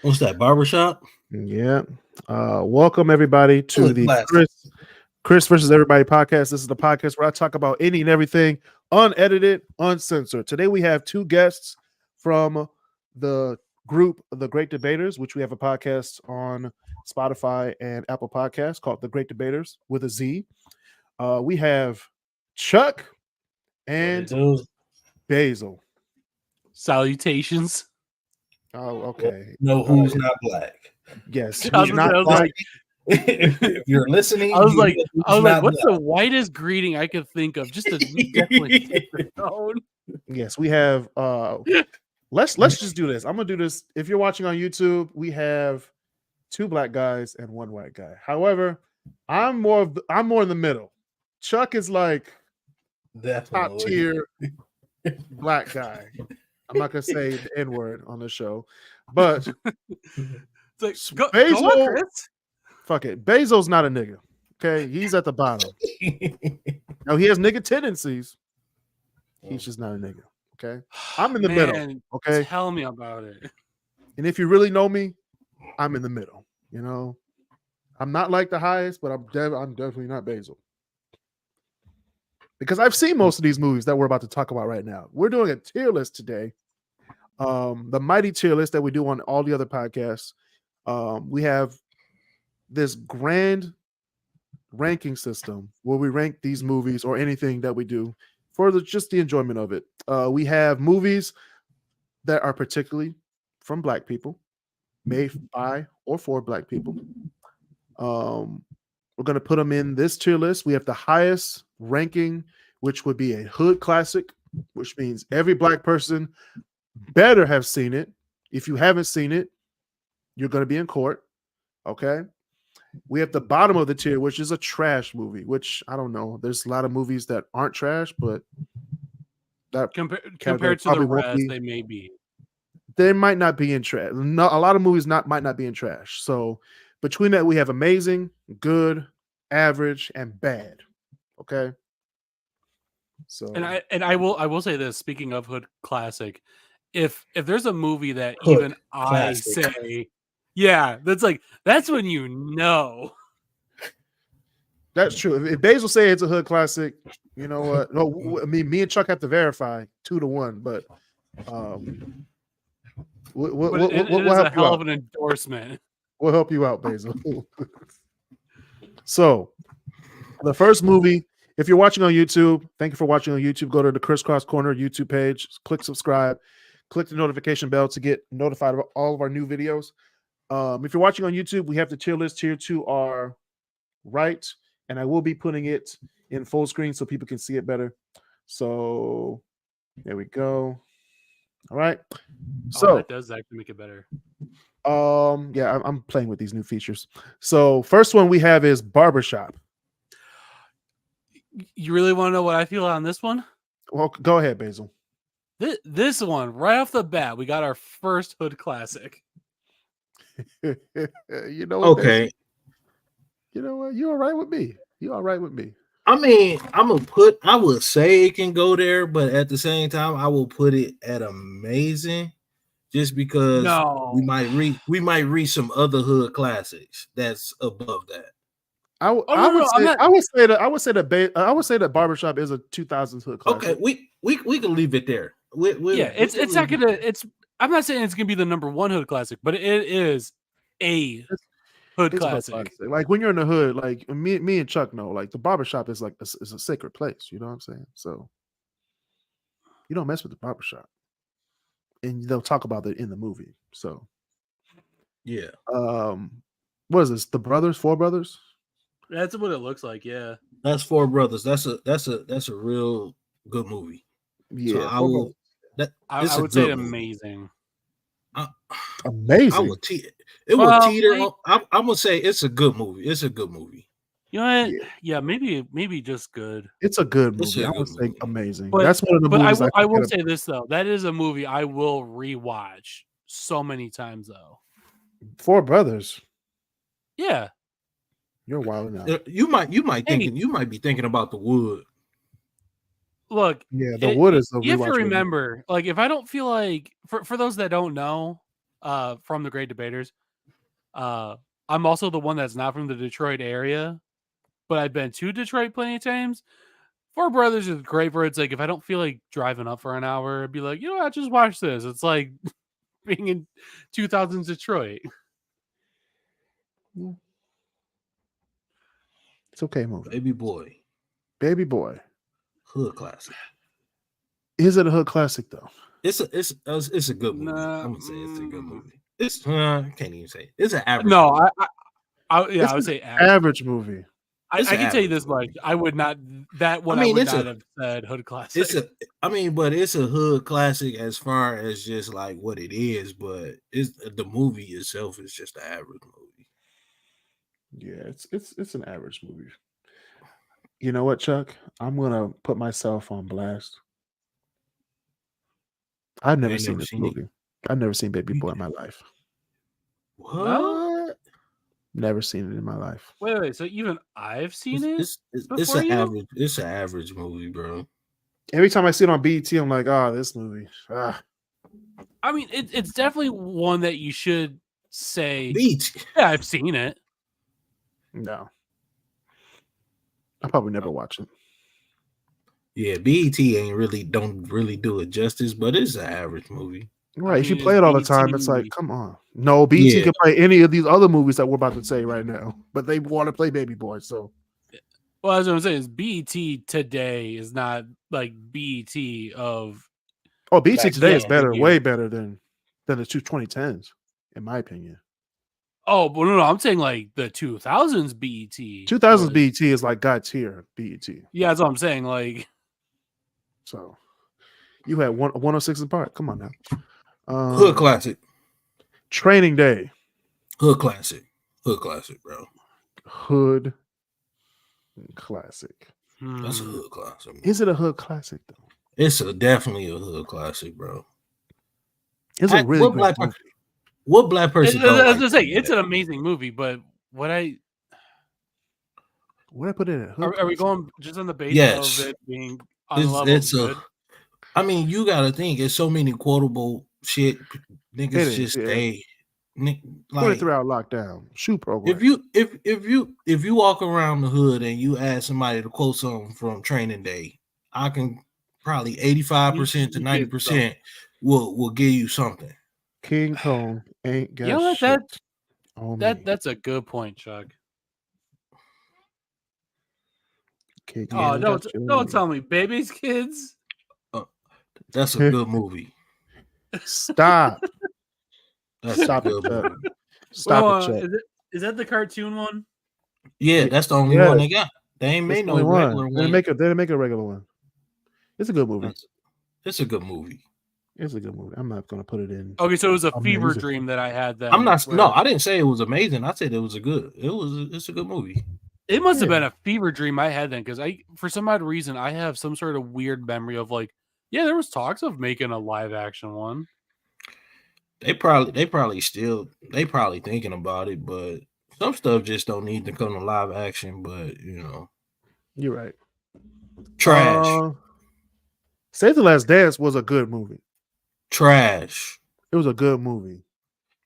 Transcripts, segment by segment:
What's that? Barbershop? Yeah. Welcome everybody to Hood the classic. Chris versus Everybody podcast. This is the podcast where I talk about any and everything unedited, uncensored. Today we have two guests from the group The Great Debaters, which we have a podcast on Spotify and Apple Podcasts called The Great Debaters with a Z. We have Chuck What it and do? Basil. Salutations. Oh, okay. Know who's not black. Yes, I was, who's not I was black. like, If you're listening, I was you like, know who's not what's black. the whitest greeting I could think of? Just to definitely set the tone. Yes, we have let's just do this. I'm gonna do this. If you're watching on YouTube, we have two black guys and one white guy. However, I'm more in the middle. Chuck is like top Definitely. tier black guy. I'm not gonna say the N-word on the show, but It's like, go Basil- on, Chris. fuck it. Bezos not a nigga. Okay, he's at the bottom. Now he has nigga tendencies. He's just not a nigga. Okay, I'm in the middle. Man, Okay, tell me about it. and if you really know me, I'm in the middle. You know, I'm not like the highest, but I'm definitely not Basil. Because I've seen most of these movies that we're about to talk about right now. We're doing a tier list today. The mighty tier list that we do on all the other podcasts. We have this grand ranking system where we rank these movies or anything that we do for just the enjoyment of it. We have movies that are particularly from black people, made by or for black people. We're going to put them in this tier list. We have the highest ranking, which would be a hood classic, which means every black person better have seen it. If you haven't seen it, you're going to be in court. Okay. We have the bottom of the tier, which is a trash movie, which I don't know. There's a lot of movies that aren't trash, but that Compared to the probably won't rest, be. they may be. They might not be in trash. No, a lot of movies might not be in trash. So between that, we have amazing, good, average, and bad. Okay. So And I will say this. Speaking of hood classic, if there's a movie that Hood even I classic. say, yeah, that's when you know. that's true. If Basil say it's a hood classic, you know what? No, I mean, me and Chuck have to verify 2-1, but we'll But it help is a you hell out. of an endorsement. We'll help you out, Basil. So, the first movie, if you're watching on YouTube, thank you for watching on YouTube. Go to the Crisscross Corner YouTube page, click subscribe, click the notification bell to get notified of all of our new videos. If you're watching on YouTube, we have the tier list here to our right, and I will be putting it in full screen so people can see it better. So, there we go. All right. So, that does actually make it better. yeah, I'm playing with these new features. So first one we have is Barbershop. You really want to know what I feel on this one? Well, go ahead, Basil. This one, right off the bat, we got our first hood classic. You know what, Okay. Basil? You know what? You all right with me? You all right with me? I mean, I would say it can go there, but at the same time, I will put it at amazing just because No. we might read some other hood classics that's above that. I would say that Barbershop is a 2000s hood classic. Okay, we can leave it there. Yeah, it's not gonna. I'm not saying it's gonna be the number one hood classic, but it is a hood It's a hood classic. classic. Like when you're in the hood, like me and Chuck know, like the barbershop is like is a sacred place. You know what I'm saying? So you don't mess with the barbershop, and they'll talk about it in the movie. So Yeah. what is this? The brothers, four brothers? That's what it looks like. Yeah. That's Four Brothers. That's a real good movie. Yeah, So I will. I would say amazing. Amazing. I would it would teeter. I'm gonna say it's a good movie. It's a good movie. You know what? Yeah, maybe just good. It's a good It's movie. a I good would say movie. amazing. But, that's one of the but movies. I will say this though. That is a movie I will rewatch so many times though. Four Brothers. Yeah. You're wild now. You might be thinking about The Wood. Look, Yeah, The Wood is a you have to rewatch movie. remember, like if I don't feel like for those that don't know, from the Great Debaters. I'm also the one that's not from the Detroit area, but I've been to Detroit plenty of times. Four Brothers is great for it's like if I don't feel like driving up for an hour, I'd be like, you know what, just watch this. It's like being in 2000s Detroit. It's okay movie. Baby Boy, Hood classic. Is it a hood classic though? It's a good movie. Nah, I'm gonna say it's a good movie. It's I can't even say it. It's an average. No, movie. I would say average. Average movie. I can tell you this much: I would not. That one I would not have said hood classic. But it's a hood classic as far as just like what it is. But the movie itself is just an average movie. Yeah, it's an average movie. You know what, Chuck? I'm gonna put myself on blast. I've never seen this movie. I've never seen Baby Boy in my life. What? No? Never seen it in my life. Wait. So even I've seen it. It's an average. It's an average movie, bro. Every time I see it on BET, I'm like, oh, this movie. Ah. I mean, it's definitely one that you should say. BET. Yeah, I've seen it. No, I probably never watch it. Yeah, BET don't really do it justice, but it's an average movie. Right. If you play it all the time, it's like, come on. No, BET can play any of these other movies that we're about to say right now, but they want to play Baby Boy. So, well, as I'm saying, is BET today is not like BET of. Oh, BET today is better, way better than the 2010s, in my opinion. Oh, but no, I'm saying like the 2000s BET. 2000s BET is like God tier BET. Yeah, that's what I'm saying. Like, so you had 106 in Park. Come on now. Hood classic. Training Day. Hood classic, bro. Hood classic. That's a hood classic. Man. Is it a hood classic though? It's definitely a hood classic, bro. It's a really good movie. What black person? I was gonna say it's an amazing movie, but what I put in it? Are we going just on the basis of it being on the level of good? I mean, you gotta think. It's so many quotable shit. Niggas just stay. Like 23-hour lockdown shoe program. If you walk around the hood and you ask somebody to quote something from Training Day, I can probably 85% to 90% will give you something. King Kong ain't got shit. That's a good point, Chuck. Don't tell me, Baby's Kids. That's a good movie. Stop. Stop it, Chuck. Is that the cartoon one? Yeah, that's the only one they got. They ain't made no regular one. They didn't make a regular one. It's a good movie. It's a good movie. It's a good movie. I'm not gonna put it in. Okay, so it was a fever dream that I had. Then I'm not. No, I didn't say it was amazing. I said it's a good movie. It must have been a fever dream I had then, because for some odd reason, I have some sort of weird memory of like, yeah, there was talks of making a live action one. They probably thinking about it, but some stuff just don't need to come to live action. But you're right. Trash. Save the Last Dance was a good movie. Trash. It was a good movie.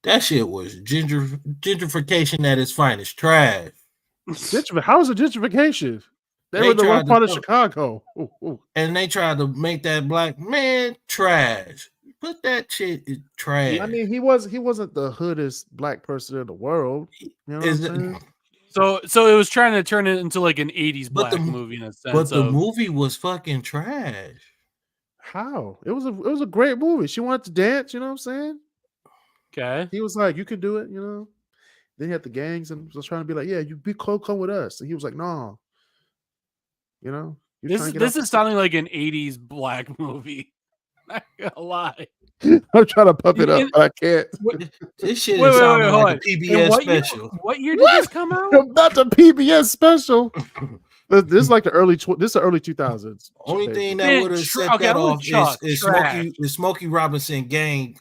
That shit was gentrification at its finest. Trash. How is it gentrification? They were the one part of Chicago. Ooh. And they tried to make that black man trash. Put that shit in trash. I mean, he wasn't the hoodest black person in the world. You know what I'm saying? So it was trying to turn it into like an 80s black movie in a sense. But the movie was fucking trash. How? It was a great movie. She wanted to dance, you know what I'm saying? Okay. He was like, you can do it, you know. Then he had the gangs and was trying to be like, yeah, you be come with us. And he was like, no. You know? This is sounding like an 80s black movie. Not gonna lie. I'm trying to pump it up, but I can't. This shit is sounding like a PBS special. What year did this come out? Not the PBS special. This is like the early 2000s. Only thing that would have set that off is Smokey Robinson gang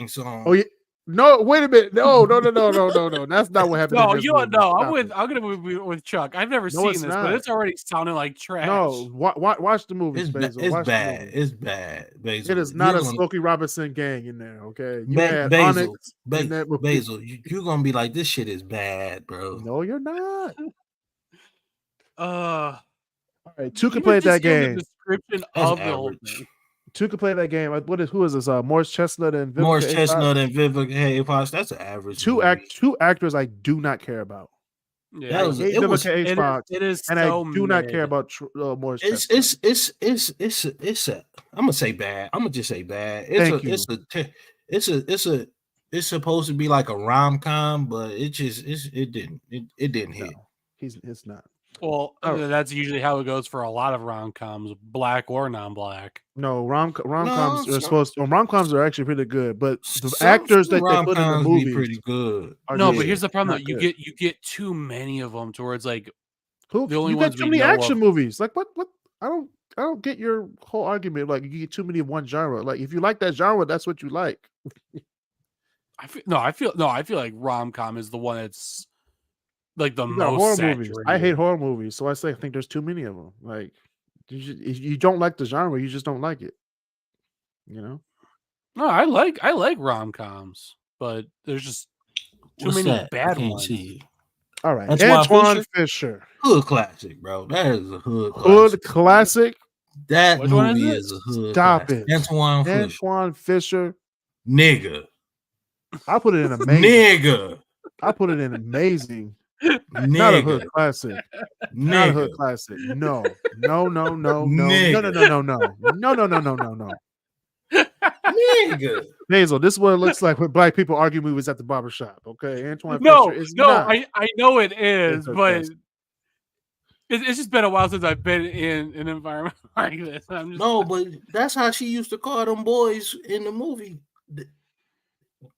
song. Oh yeah, No, wait a minute. No. That's not what happened. No, in this you movie. no. Stop it. I'm gonna move with Chuck. I've never No, seen it's this, but not. it's already sounding like trash. No, watch the movie. It's Basil. it's Watch the bad. movie. It's bad. Basil. It is not You're a gonna- Smokey Robinson gang in there. Okay, you had Basil. Onyx in that movie. Basil. You're gonna be like, this shit is bad, bro. No, you're not. Uh, All right, two can you play just that give the game. description That's of the whole average. thing. Two can play that game. Who is this? Morris Chestnut and Vivica Morris A. Fox? Chestnut and Vivica A. Fox. That's an average. Two movie. actors I do not care about. Yeah, That was- I hate it was- Vivica A. Fox, it is and so I do not mid. care about Morris Chestnut. It's a. I'm gonna say bad. I'm gonna just say bad. Thank you. It's supposed to be like a rom-com, but it didn't hit. No, it's not. Well, Oh. that's usually how it goes for a lot of rom-coms, black or non-black. No, rom-coms No, are supposed to. Rom-coms are actually pretty good, but the Some actors that they put in the rom-coms be movies pretty good. are No, just but here's the problem: not though. good. You get too many of them towards like Who? the only You ones get too we many know action of. movies. Like what? I don't get your whole argument. Like you get too many of one genre. Like if you like that genre, that's what you like. I feel like rom-com is the one that's like the You got most horror saturated. movies. I hate horror movies, so I think there's too many of them. Like if you don't like the genre, you just don't like it. You know. No, I like rom-coms, but there's just too What's many that? I bad can't ones. see. All right, Antoine Antoine Fisher. Hood classic, bro. That is a hood Hood classic. classic. That Which one is movie it? is a hood Stop classic. it. Antoine Fisher. Antoine Fisher. Nigga. I put it in amazing. Nigga. I put it in amazing. Not a Nigga. hood classic. Not a hood Nigga. classic. No. No. Nigga. Hazel, this is what it looks like when black people argue movies at the barbershop. Okay. Antoine No, Fisher is no, not. I know it is, It's a but classic. it's just been a while since I've been in an environment like this. I'm just No, but that's how she used to call them boys in the movie.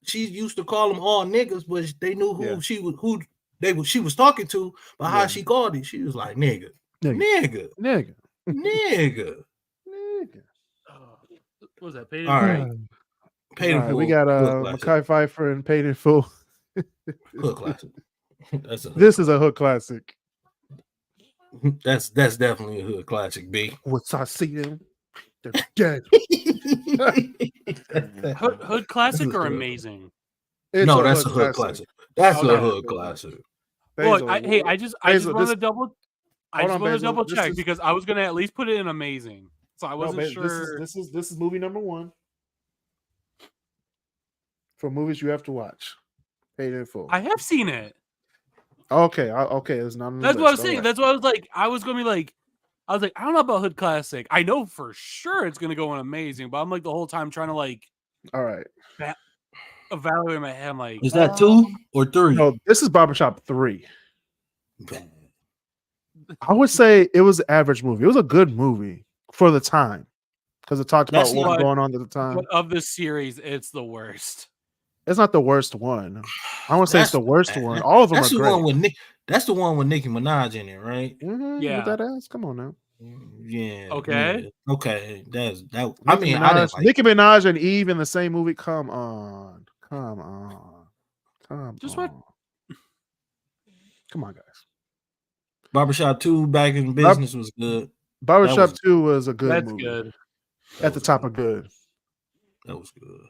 She used to call them all niggas, but they knew who she was talking to. But how she called it, she was like nigga. Nigga. what was that? Paid in All Full? right. Paid in All right, we Full. got Hood classic. Mekhi Phifer and Paid in Full. Hood classic. That's a hood This is a hood classic. That's definitely a hood classic, B. Once I see them, they're dead. Hood classic or Hood. amazing? It's No, that's a hood classic. That's Okay. a hood classic. Look, I just Basil, wanted this- to double. I Hold just on, wanted to Basil, double this check is- because I was gonna at least put it in amazing, so I wasn't sure. This is movie number 1 for movies you have to watch. Paid in Full. I have seen it. Okay, okay, it's not. On the That's what I was list. saying. All right. That's what I was like. I was like, I don't know about hood classic. I know for sure it's gonna go in amazing, but I'm like the whole time trying to like All right. evaluate in my head. I'm like, Is that 2 or 3? No, this is Barbershop 3. Bad. I would say it was an average movie. It was a good movie for the time because it talked about That's what was what- going on at the time. but of the series, it's the worst. It's not the worst one. I won't say it's That's the worst bad. one. All of them That's are the great. one with Nick. That's the one with Nicki Minaj in it, right? Mhm, Yeah. with that ass. Come on now. Yeah. Okay. yeah. Okay. That's that. I Nicki mean, I didn't Minaj, like. Nicki Minaj and Eve in the same movie. Come on. Just what- Come on, guys. Barbershop 2 back in business was good. Barbershop was- 2 was a good That's movie. good. At the top of good. That was good.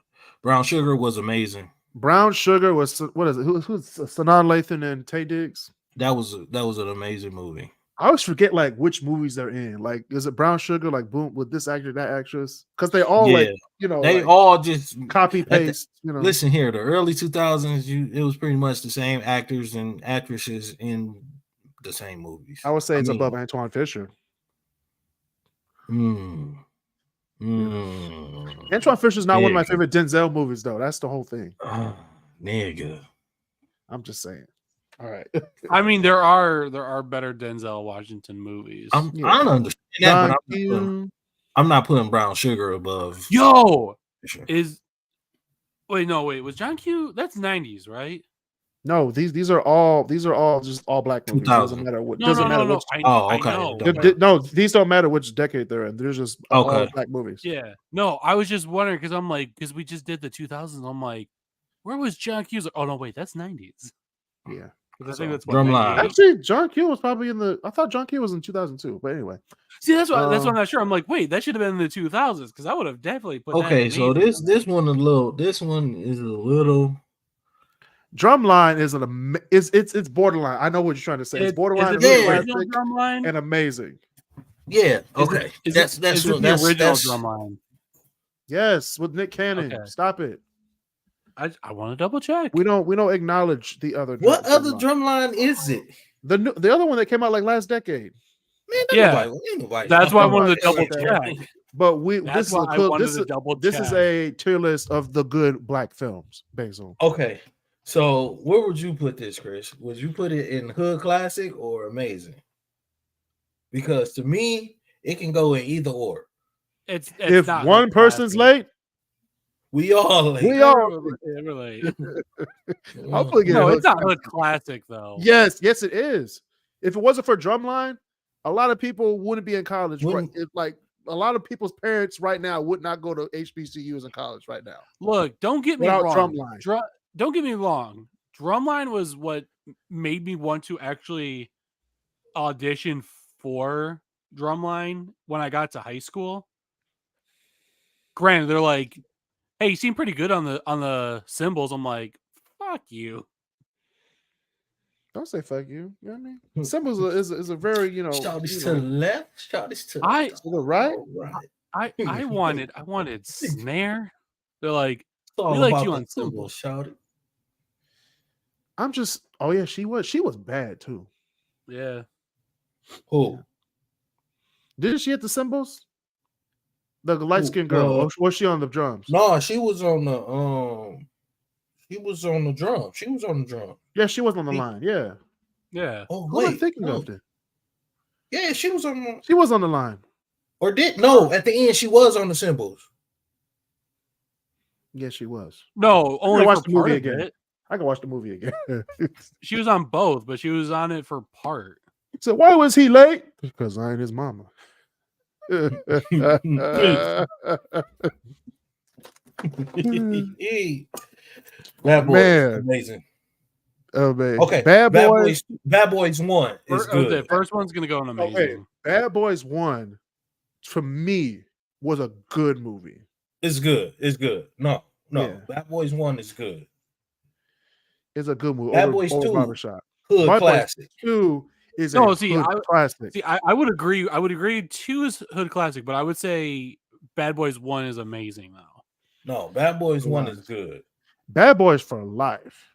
Brown Sugar was amazing. Brown Sugar was what is it? Who's Sanaa Lathan and Taye Diggs? That was an amazing movie. I always forget like which movies they're in. Like, is it Brown Sugar? Like, boom, with this actor, that actress? Because they all like, They like, all just copy the- paste. listen here. The early 2000s, it was pretty much the same actors and actresses in the same movies. I would say it's mean, above Antoine Fisher. Antoine Fisher's not one of my Nigga. favorite Denzel movies, though. That's the whole thing. Nigga. I'm just saying. All right. I mean, there are better Denzel Washington movies. I Yeah. don't understand that, Don but Q. I'm not putting Brown Sugar above. Yo, Fisher. was John Q? That's 90s, right? No, these are all just all black movies. 2000. Doesn't matter what. No, doesn't no, matter no, no. which. Oh, I okay. know. Don't No, these don't matter which decade they're in. They're just all Okay. black movies. Yeah. No, I was just wondering because I'm like, because we just did the 2000s. I'm like, where was John Hughes? Oh no, wait, that's 90s. Yeah. I So, think that's what, Drumline. 98? Actually, John Q was probably in the. I thought John Q was in 2002, but anyway. See, that's why I'm not sure. I'm like, wait, that should have been in the 2000s because I would have definitely put that. Okay, so amazing. this one is a little. Drumline is it's borderline. I know what you're trying to say. It's borderline Is and it Yeah. the original classic Drumline? and amazing. Yeah. Is Okay. it- That's is what it the that's original that's Drumline? Yes, with Nick Cannon. Okay. Stop it. I want to double check. We don't acknowledge the other. What other Drumline. Drumline is it? The other one that came out like last decade. Man, Yeah. nobody. That's why I Oh, wanted to double okay. check. But That's this is why a I cool, wanted this to is double this is check. a tier list of the good black films, Basil. Okay. So where would you put this, Chris? Would you put it in hood classic or amazing? Because to me, it can go in either or. It's If not one hood person's classic. late, We all late. we all. We're late. I'll put it in No, hood it's not classic. hood classic though. Yes, it is. If it wasn't for Drumline, a lot of people wouldn't be in college. Wouldn't- Like a lot of people's parents right now would not go to HBCUs in college right now. Look, don't get me Without wrong. Drumline. Don't get me wrong. Drumline was what made me want to actually audition for Drumline when I got to high school. Granted, they're like, "Hey, you seem pretty good on the cymbals." I'm like, "Fuck you." Don't say fuck you. You know what I mean? Symbols is a very Shout this to the left. Shout this to the I- to the right. right. I wanted snare. They're like, It's all We liked about you the on tuba, cymbals. shout it. I'm just. Oh yeah, she was bad too. yeah. Who? Didn't she hit the cymbals? The light skinned girl. Or was she on the drums? No, she was on the She was on the drum. She was on the drum. Yeah, she was on the line. Yeah. Yeah. Oh Who am I wait, thinking no. of then? Yeah, she was on the She was on the line. or did no at the end she was on the cymbals. Yeah, she was. No, only watch for the movie part of again. it. I can watch the movie again. She was on both, but she was on it for part. So why was he late? Because I ain't his mama. Bad Boys, Man. amazing. Oh man. Okay, Bad Boys. Bad Boys 1 is The good. first one's gonna go on amazing. Okay. Bad Boys 1 for me was a good movie. It's good. It's good. No. Yeah. Bad Boys 1 is good. It's a good movie. Bad Boys 2. Barbershop. Hood Bad Boys classic. 2 is No, a see, hood classic. See, I would agree. I would agree 2 is hood classic, but I would say Bad Boys 1 is amazing though. No, Bad Boys 1 Life. is good. Bad Boys for life.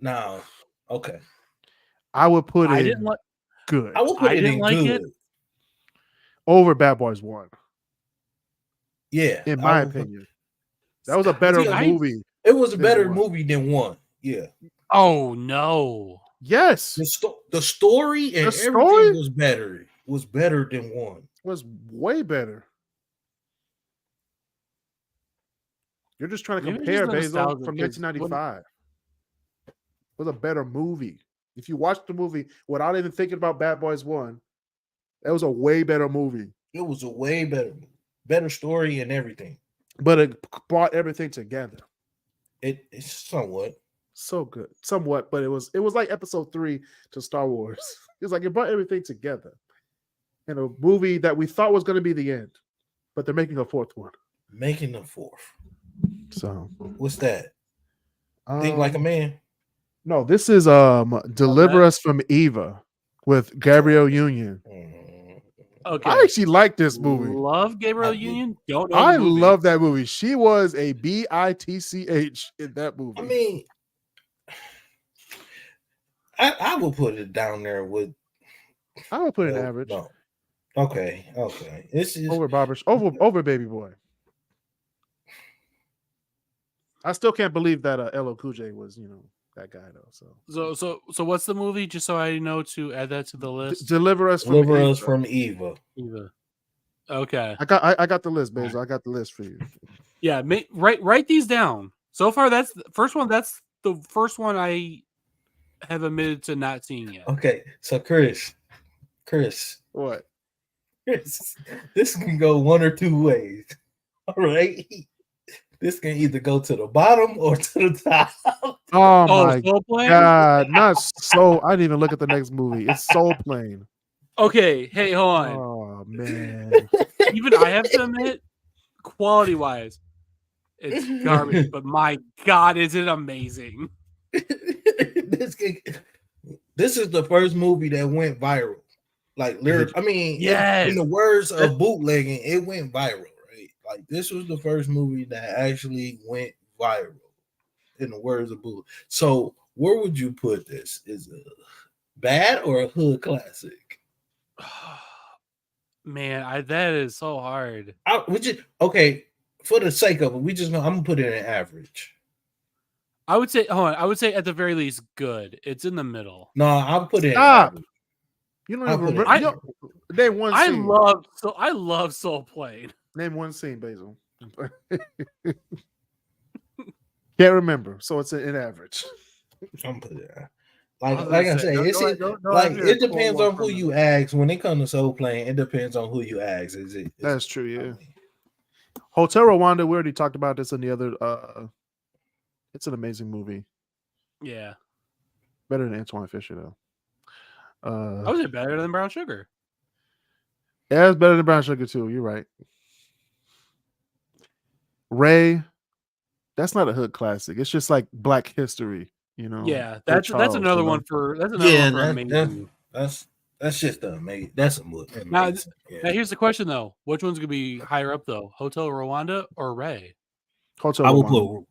Now, okay. I would put I it didn't like good I would put I it didn't in like good. it. over Bad Boys 1, Yeah. in I my would put- opinion. That was a better See, movie. It was a than better 1. movie than 1. Yeah. Oh no. Yes, The story and The everything story? was better. Was better than 1. was way better. You're just trying to Maybe it's compare just the Basil nostalgia, from 'cause 1995. It was a better movie. If you watch the movie without even thinking about Bad Boys 1, that was a way better movie. It was a way better story and everything. But it brought everything together. It's somewhat. So good. Somewhat, but it was like episode 3 to Star Wars. It's like it brought everything together in a movie that we thought was going to be the end, but they're making a 4th one. Making the 4th. So What's that? Think Like a Man. No, this is Deliver Us from Eva with Gabrielle Union. Okay. I actually like this movie. Love Gabriel I do. Union. Don't know. I the movie. love that movie. She was a bitch in that movie. I mean, I will put it down there with I would put it no, average No. Okay. This is over Baby Boy. I still can't believe that LL Cool J was, that guy though. So what's the movie? Just so I know to add that to the list. Deliver Us from Deliver Eva. Us from Eva. Eva. Okay. I got the list, Basil. I got the list for you. Yeah. Write these down. So far, that's the first one. That's the first one I have admitted to not seeing yet. Okay, so Chris, What? this can go one or two ways. All right. This can either go to the bottom or to the top. Oh Oh, my Soul Plane? god, not so. I didn't even look at the next movie. It's Soul Plane. Okay, hey, hold on. Oh man. Even I have to admit, quality wise, it's garbage, but my god, is it amazing? this is the first movie that went viral. Like lyric, I mean, Yes. in the words of bootlegging, it went viral, right? Like this was the first movie that actually went viral. In the words of boot. So where would you put this? Is it bad or a hood classic? Man, that is so hard. Okay, for the sake of it, I'm gonna put it in average. I would say, hold on, I would say at the very least, good. It's in the middle. No, I'll put it in Stop. average. You don't I'll even put it remember. in Name one I scene. love Soul Plane. Name one scene, Basil. Can't remember, so it's an average. I'm putting it. I was Like gonna I say, say, don't it depends on who you ask. When it comes to Soul Plane, it depends on who you ask. That's true, yeah. Hotel Rwanda, we already talked about this in the other. It's an amazing movie. Yeah. Better than Antoine Fisher, though. I would say better than Brown Sugar. Yeah, it's better than Brown Sugar, too. You're right. Ray, that's not a hood classic. It's just like Black history, you know. Yeah, that's another one for amazing. That's just amazing. That's amazing. Now here's the question though: which one's gonna be higher up though? Hotel Rwanda or Ray? Hotel I Rwanda.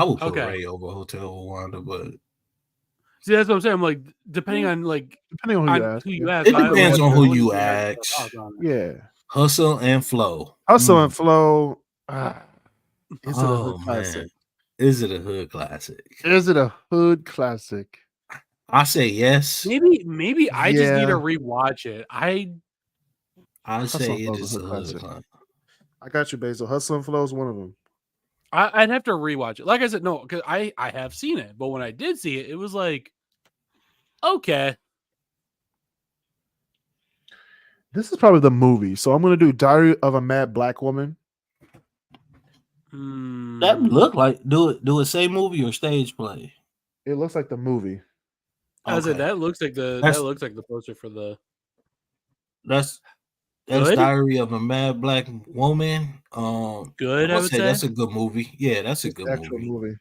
would put Ray over Hotel Rwanda, but see, that's what I'm saying. I'm like, depending on who you ask. It depends on who you ask. Yeah, Hustle and Flow. Hustle and Flow. Is it a hood classic? Man. Is it a hood classic? Is it a hood classic? I say yes. Maybe I just need to rewatch it. I say it is a hood classic. I got you, Basil. Hustle and Flow is one of them. I'd have to rewatch it. Like I said, no, because I have seen it, but when I did see it, it was like, okay. This is probably the movie, so I'm gonna do Diary of a Mad Black Woman. That look like do it say movie or stage play? It looks like the movie. Okay. That looks like the poster for the. That's Diary of a Mad Black Woman. Good. I would say that's a good movie. Yeah, that's a good movie.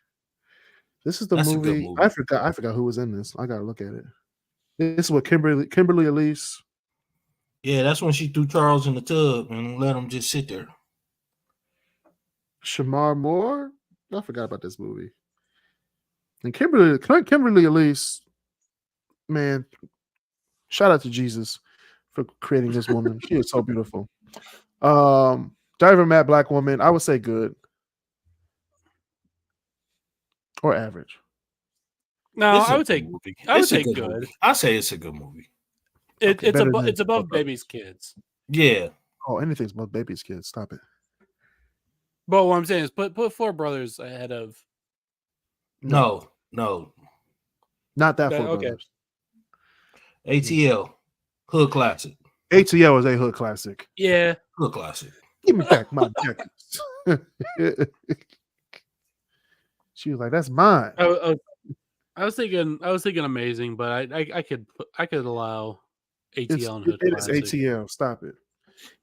This is the movie. I forgot who was in this. I gotta look at it. This is what Kimberly Elise. Yeah, that's when she threw Charles in the tub and let him just sit there. Shamar Moore. I forgot about this movie. And Kimberly Elise, man, shout out to Jesus for creating this woman. She is so beautiful. Diary of a Mad Black Woman, I would say good. Or average. No, I would say good. I say it's a good movie. It's above Baby's Kids. Yeah. Oh, anything's above Baby's Kids. Stop it. But what I'm saying is put Four Brothers ahead of. No. Not that Four Brothers. ATL, hood classic. ATL is a hood classic. Yeah, hood classic. Give me back my jackets. She was like, "That's mine." I was thinking amazing, but I could allow ATL and hood classic. It's ATL. Stop it.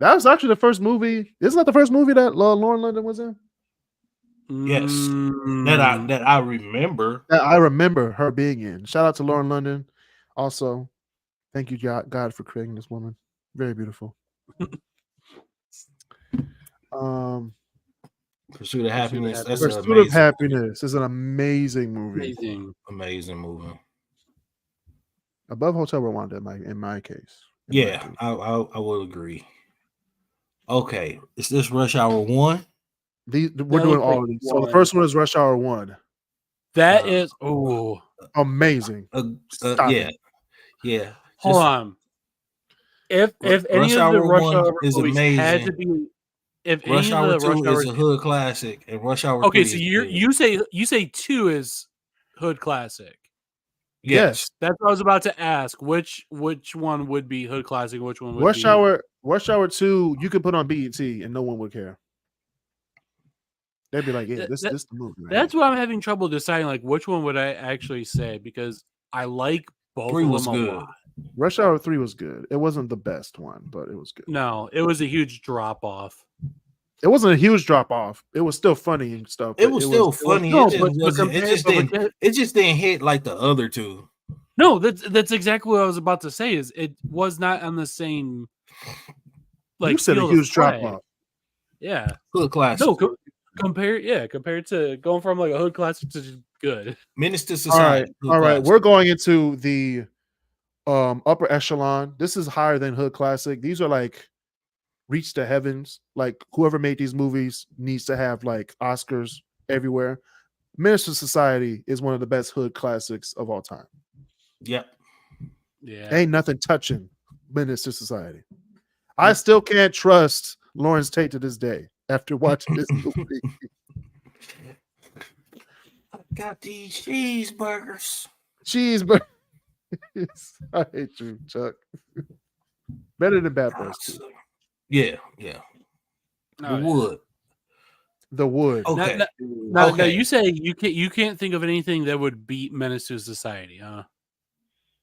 That was actually the first movie. Isn't that the first movie that Lauren London was in? Yes, that I remember. That I remember her being in. Shout out to Lauren London. Also, thank you, God, for creating this woman. Very beautiful. Pursuit of Happiness. Pursuit of Happiness is an amazing movie. Amazing movie. Above Hotel Rwanda in my case. Yeah, I will agree. Okay, is this Rush Hour 1? We're doing all of these. So the first one is Rush Hour 1. That is amazing. Yeah. Hold on. If any of the Rush Hour is amazing, had to be, if Rush any Hour of the 2 is a hood classic, and Rush Hour 3 so you say 2 is hood classic. Yes, that's what I was about to ask. Which one would be hood classic? Which one would Rush Hour 2? You could put on BET and no one would care. They'd be like, yeah, That- this that- the movie. Right That's here. what I'm having trouble deciding. Like, which one would I actually say? Because I like both 3 of was them a good. lot. Rush Hour 3 was good. It wasn't the best one, but it was good. No, it was a huge drop off. It wasn't a huge drop off. It was still funny and stuff. It but was still funny. No, It just but wasn't. It just didn't hit like the other two. No, that's exactly what I was about to say. Is it was not on the same. you said a field of huge drop play. off. Yeah. Hood classic. No, compared to going from like a hood classic to just good. Menace to All right, Society. Hood all right. classic. We're going into the upper echelon. This is higher than hood classic. These are like reach the heavens. Like whoever made these movies needs to have like Oscars everywhere. Menace to Society is one of the best hood classics of all time. Yep. Yeah. Ain't nothing touching Menace to Society. I still can't trust Lawrence Tate to this day after watching this movie. I got these cheeseburgers. Cheeseburger. I hate you, Chuck. Better than Bad Boys 2. Yeah. Oh, The yeah. wood. The Wood. Okay. Now, Okay. you say you can't think of anything that would beat Menace to Society, huh?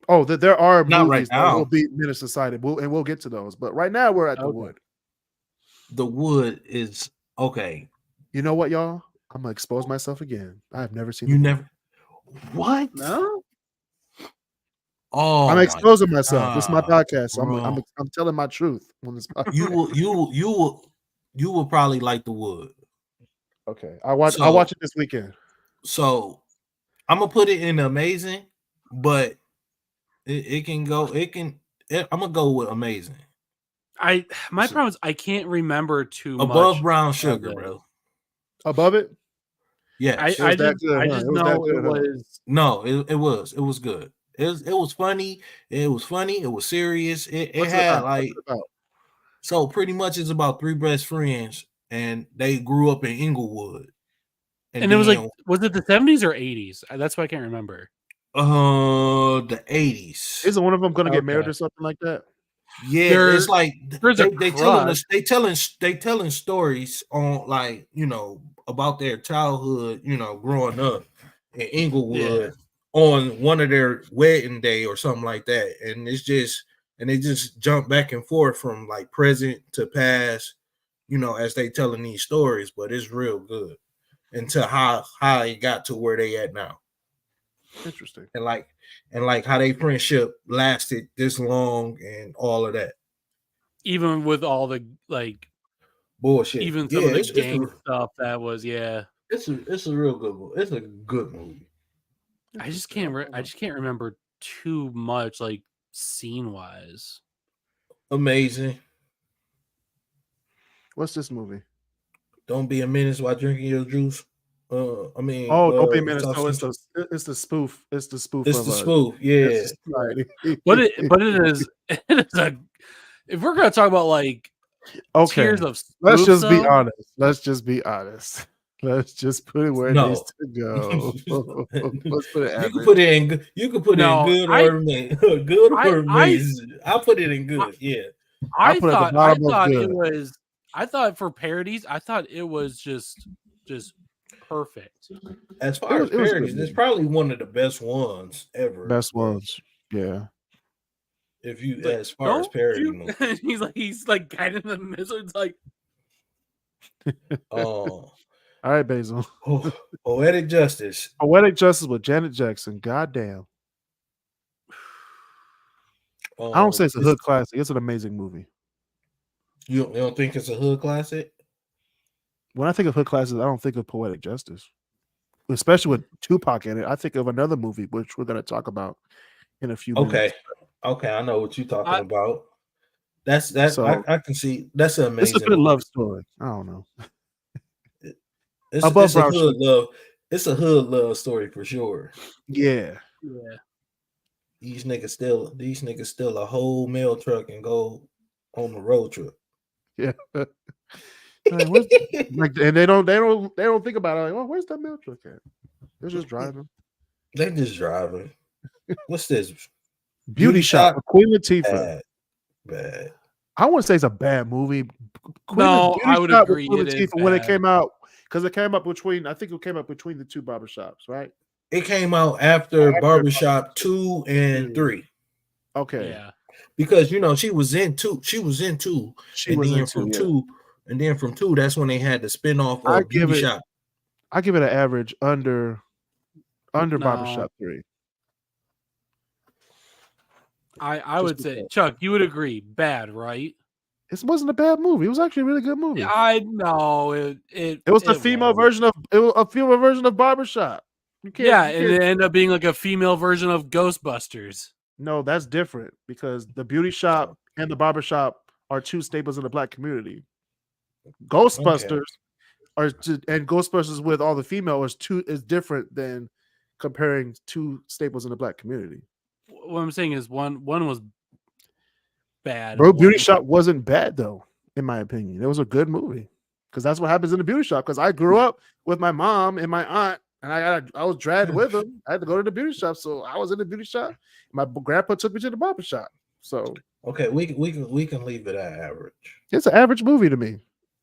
Oh, there are Not movies right that now. will beat Menace to Society, and we'll get to those. But right now, we're at The Okay. Wood. The wood is okay. You know what, y'all? I'm gonna expose myself again. I have never seen. You The Wood. never. What? No. Oh, I'm my exposing myself. This is my God, podcast. So bro. I'm telling my truth on this podcast. You will probably like the wood. Okay, I'll watch So- it this weekend. So I'm gonna put it in amazing, but it can go. I'm gonna go with amazing My problem is I can't remember too above much. brown sugar, it. bro. Above it, Yeah. I was that just good, huh? just It was that know good, it huh? was. No, it was good. It was funny. It was funny. It was serious. It What's had about? like What's it about? so pretty much it's about 3 best friends and they grew up in Inglewood. And it was like, then, was it the 70s or 80s? That's why I can't remember. the 80s. Isn't one of them gonna get married Okay. or something like that? Yeah, There- it's like there's a they telling crush. us they telling stories on like about their childhood, growing up in Inglewood on one of their wedding day or something like that, and they just jump back and forth from like present to past, as they telling these stories, but it's real good into how it got to where they at now. Interesting. And like how they friendship lasted this long and all of that Even with all the like, bullshit. even some of the gang stuff that was, it's a real good movie. It's a good movie. I just can't remember too much like scene wise. Amazing. What's this movie? Don't be a menace while drinking your juice. Don't be a minute. So it's the spoof. It's the spoof. It's the spoof. Yeah. Menace to Society. But it is a. If we're gonna talk about like Okay. tiers of Let's spoofs, just be though, honest. Let's just be honest. Let's just put it where it No. needs to go. Let's put it. You can put it in. You can put No, it in good I- or amazing. Good or I- amazing. I put it in good. Yeah. I put it at the thought bottom of it good. was. I thought for parodies, I thought it was just perfect. As far It as was parodies, good. it's probably one of the best ones ever. Best ones. Yeah. If you Like, as far as don't parody you- movies. he's like guiding the missile. It's like Oh, All right, Basil. Poetic Justice. Poetic Justice with Janet Jackson. Goddamn. I don't say it's a hood classic. It's an amazing movie. You don't think it's a hood classic? When I think of hood classics, I don't think of Poetic Justice, especially with Tupac in it. I think of another movie which we're going to talk about in a few minutes. Okay, I know what you're talking I- about. That's So- I can see. That's an It's amazing. a good love story. I don't know. It's, above it's a brown hood love. It's a hood love story for sure. Yeah. yeah. These niggas steal a whole mail truck and go on the road trip. Yeah. Like, and they don't think about it. Like, oh, where's that mail truck at? They're just driving. They just driving. What's this? Beauty Shop with Queen Latifah. Bad. I wouldn't say it's a bad movie. No, I would Shop with agree Queen it is Latifah, when it bad. came out, because it came up between. I think it came up between the two barbershops, right? It came out after Barbershop 2 and 3. Okay. Yeah. Because she was in 2. She was in 2. She was in 2. And then from 2, that's when they had the spinoff I of Beauty Shop. I give it an average under No. Barbershop 3. I would say, Chuck, you would agree, bad, right? It wasn't a bad movie. It was actually a really good movie. I know it was the female version of Barbershop. And it ended up being like a female version of Ghostbusters. No, that's different because the Beauty Shop and the Barbershop are two staples in the Black community. Ghostbusters and Ghostbusters with all the female is different than comparing two staples in the Black community. What I'm saying is one was bad. Bro, Beauty Shop wasn't bad though, in my opinion. It was a good movie because that's what happens in the Beauty Shop. Because I grew up with my mom and my aunt, and I was dragged with them. I had to go to the beauty shop, so I was in the beauty shop. My grandpa took me to the barber shop. So okay, we can leave it at average. It's an average movie to me.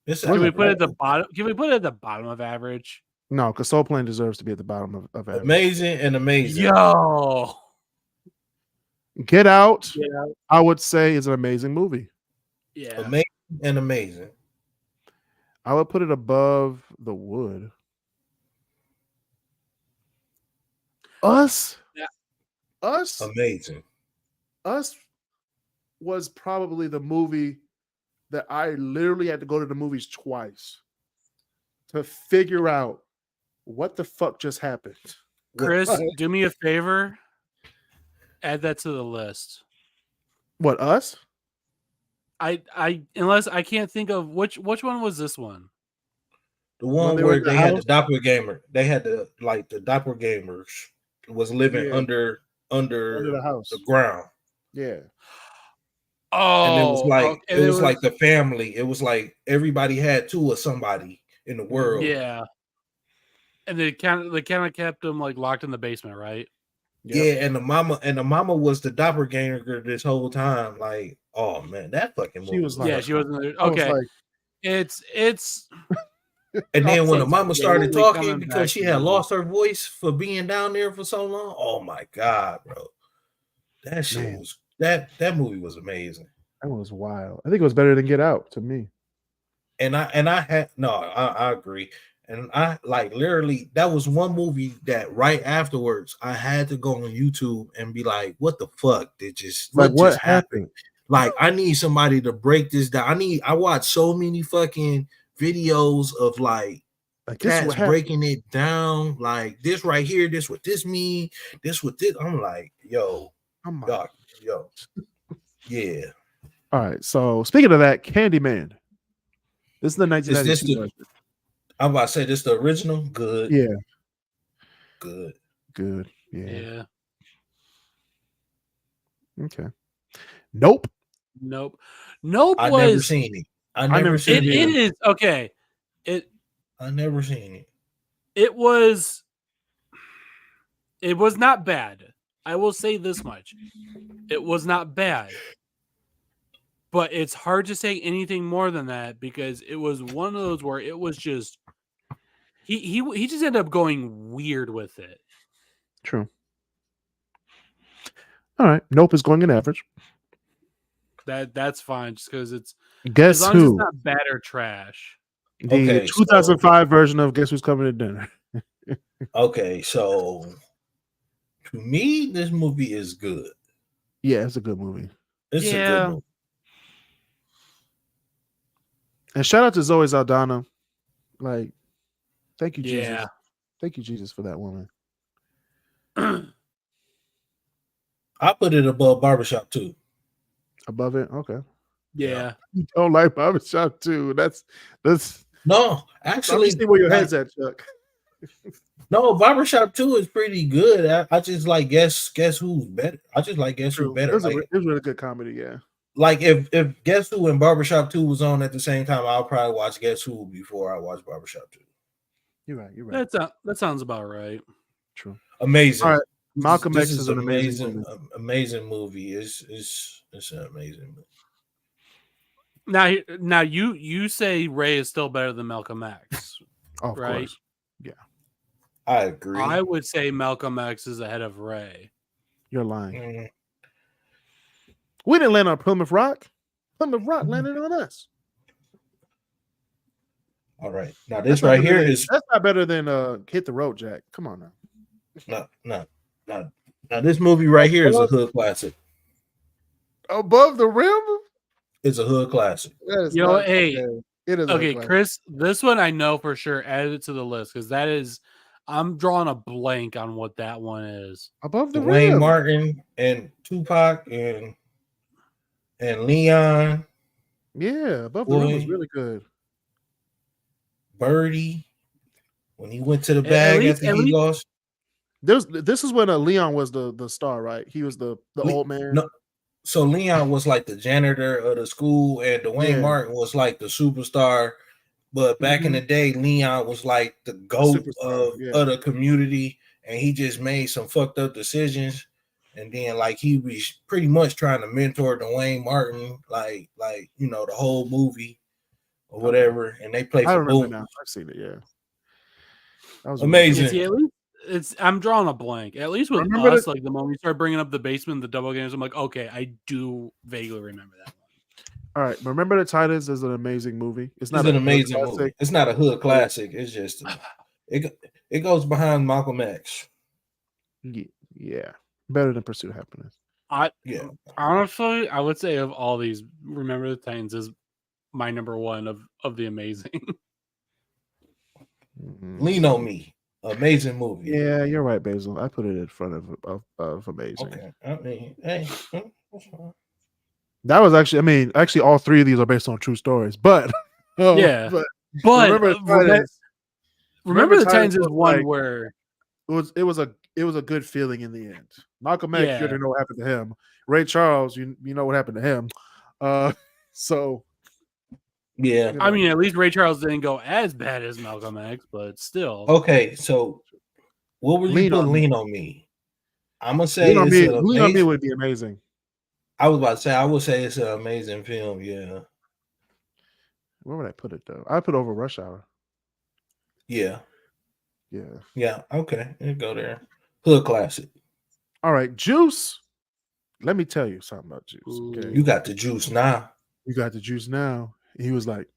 Can we put it at the bottom? Can we put it at the bottom of average? No, because Soul Plane deserves to be at the bottom of average. Amazing. Yo. Get Out, I would say, is an amazing movie. Yeah. Amazing. I would put it above The Wood. Us. Amazing. Us was probably the movie that I literally had to go to the movies twice to figure out what the fuck just happened. Chris, do me a favor. Add that to the list. What, Us? Unless I can't think of which one was this one? The one where they had the doppelganger. They had the doppelgangers was living under the house, the ground. Yeah. Oh, and it was like the family. It was like everybody had two of somebody in the world. Yeah. And they kind of kept them like locked in the basement, right? Yep. Yeah, and the mama was the doppelganger this whole time. Like, oh man, that fucking movie. She was like, she wasn't there. Okay, it's. And then when the mama started talking because she had lost her voice for being down there for so long, oh my god, bro, that shit was that movie was amazing. That was wild. I think it was better than Get Out to me. And I agree. And I literally that was one movie that right afterwards I had to go on YouTube and be like, what the fuck did what just happened? Like, I need somebody to break this down. I watched so many fucking videos of like cats breaking it down, like this right here, this what this mean, this what this. I'm like, yo, yeah. All right. So speaking of that, Candyman. This is the 1992 version. I'm about to say this the original. Good. Yeah. Good. Yeah. Okay. Nope. I never seen it. I never seen it. It is okay. I never seen it. It was not bad. I will say this much. It was not bad. But it's hard to say anything more than that because it was one of those where it was just he just ended up going weird with it. True. All right. Nope is going in average. That's fine just because it's Guess as long Who? as it's not bad or trash. The 2005 version of Guess Who's Coming to Dinner. Okay, so to me, this movie is good. Yeah, it's a good movie. It's a good movie. And shout out to Zoe Saldana. Like, thank you, Jesus. Yeah. Thank you, Jesus, for that woman. I put it above Barbershop 2. Above it? Okay. Yeah. You don't like Barbershop 2. That's no, actually. See where your head's at, Chuck. No, Barbershop 2 is pretty good. I just like Guess Who's better. I just like Guess Who's better. It was really good comedy, yeah. Like if Guess Who and Barbershop 2 was on at the same time, I'll probably watch Guess Who before I watch Barbershop 2. You're right. That sounds about right. True. Amazing. All right. Malcolm X is is an amazing movie. It's an amazing movie. Now you say Ray is still better than Malcolm X. Oh, of Right. course. I agree. I would say Malcolm X is ahead of Ray. You're lying. Mm. We didn't land on Plymouth Rock. Plymouth Rock landed on us. All right. Now this right here is that's not better than Hit the Road Jack. Come on now. no. Now this movie right here is a hood classic. Above the Rim? It's a hood classic. That is You know, not- hey, okay. It is Okay, a classic. Chris, this one I know for sure. Add it to the list because that is. I'm drawing a blank on what that one is. Above the Dwayne Rim. Martin and Tupac and Leon, Yeah, Above the Rim was Boy. really good. Birdie, when he went to the At bag least- after at he least- lost. This is when Leon was the star, right? He was the old man. No, so Leon was like the janitor of the school, and Dwayne Yeah. Martin was like the superstar. But back in the day, Leon was like the GOAT Superstar, of, yeah. of the community, and he just made some fucked up decisions. And then like he was pretty much trying to mentor Dwayne Martin, like you know, the whole movie or whatever. And they played I for remember both. now. I've seen it. Yeah, that was Amazing. really See, at least I'm drawing a blank. At least with Remember us, the- like the moment you start bringing up the basement, the double games, I'm like, okay, I do vaguely remember that one. All right, Remember the Titans is an amazing movie. It's not It's an a amazing classic. movie. It's not a hood classic. It's just it goes behind Malcolm X. Yeah, better than Pursuit of Happiness. Yeah. Honestly, I would say of all these, Remember the Titans is my number one of the amazing. Mhm. Lean on Me. Amazing movie. Yeah, you're right, Basil. I put it in front of amazing. Okay. I mean, hey, that's fine. That was actually, all three of these are based on true stories. But Yeah. but But Remember the Titans, Remember the Titans Titans is was one like- where it was a good feeling in the end. Malcolm X, Yeah. you already know what happened to him. Ray Charles, you know what happened to him. So Yeah. you I know. mean, at least Ray Charles didn't go as bad as Malcolm X, but still. Okay, so what would you Lean put on Me. Lean on Me? I'm gonna say Lean on it's Me, an Lean on Me amazing- would be amazing. I was about to say I would say it's an amazing film. Yeah. Where would I put it though? I put over Rush Hour. Yeah. Yeah. Yeah. Okay. You go there. Hood classic. All right, Juice. Let me tell you something about Juice. Okay, You got the juice now. you got the juice now. He was like,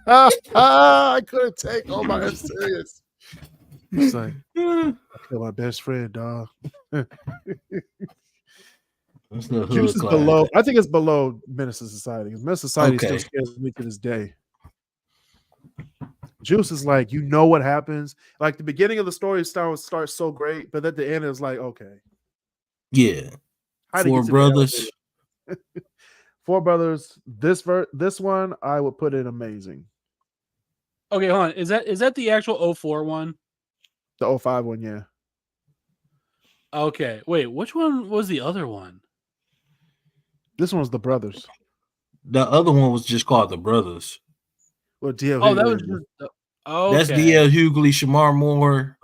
I couldn't take all my serious. He's like, I killed my best friend, dog. That's the hood Juice is classic. below. I think it's below Menace to Society. Menace to Society still Okay. scares me to this day. Juice is like, you know what happens. Like the beginning of the story starts so great, but at the end it's like, okay, Yeah. how do you Four get to the Brothers. elevator? Four Brothers. This one I would put in amazing. Okay, hold on. Is that the actual 04 one? The 05 one, yeah. Okay, wait. Which one was the other one? This one's the brothers. The other one was just called The Brothers. Well, DL Oh, that Hughley. was just. Okay. That's D.L. Hughley, Shamar Moore,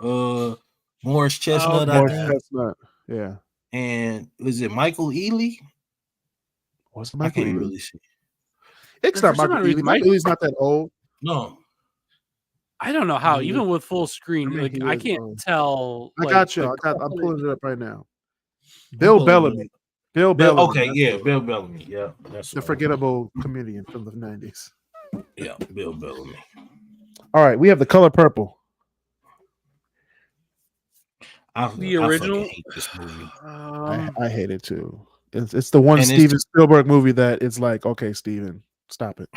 Morris Chestnut, I Morris think. Chestnut. Yeah. And was it Michael Ealy? What's I Michael can't Ealy? really see. It's For not some Michael reason, Ealy. Michael Mike- Ealy's not that old. No. I don't know how, He even with full screen, I mean, like he I is, can't tell. I like, got you. the I'm quality- pulling it up right now. Bill pulling it Bellamy. Bill Bellamy. Okay, That's yeah, Bill Bellamy. Yeah, that's the right. forgettable comedian from the 90s. Yeah, Bill Bellamy. All right, we have The Color Purple. I The fucking original? hate this movie. I hate it too. It's the one And it's Steven Spielberg movie that it's like, okay, Steven, stop it.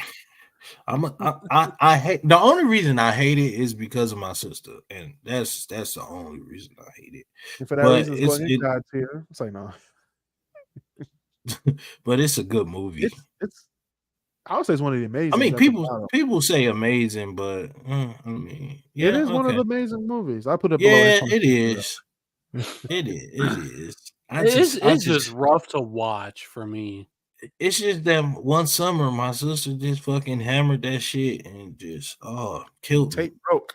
I hate the only reason I hate it is because of my sister, and that's the only reason I hate it. And for that But reason, it's it's- going inside here. It's like, no. But it's a good movie. It's I would say it's one of the amazing. I mean, people say amazing, but I mean, yeah, it is one of okay. the amazing movies. I put it below. Yeah, Infamous. it is. It is. It's just rough to watch for me. It's just that one summer, my sister just fucking hammered that shit and just killed me. Tape broke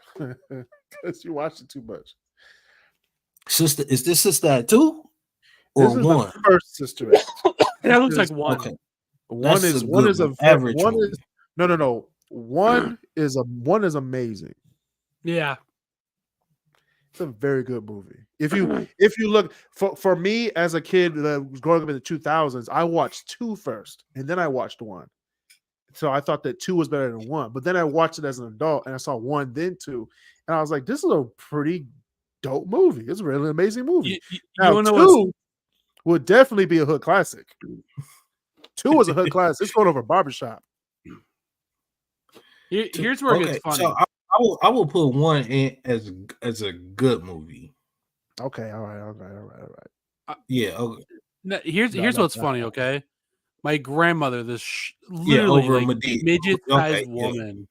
because you watched it too much. Sister, is this Sister Act 2 or This is one? the first Sister Act. That looks like Is- one. Okay, One That's is a one good is a one. Average one movie. is no. One is amazing. Yeah. It's a very good movie. If you look for me as a kid that was growing up in the 2000s, I watched 2 first, and then I watched 1. So I thought that 2 was better than 1. But then I watched it as an adult, and I saw 1, then 2, and I was like, "This is a pretty dope movie. It's a really amazing movie." You Now, wanna know 2 would definitely be a hood classic. 2 was a hood classic. It's going over Barbershop. here's where it gets funny. So I will put 1 in as a good movie. Okay, all right. Yeah. Okay. Here's what's funny, okay? My grandmother, this over literally a like, Medea. midget-sized Okay, yeah. woman.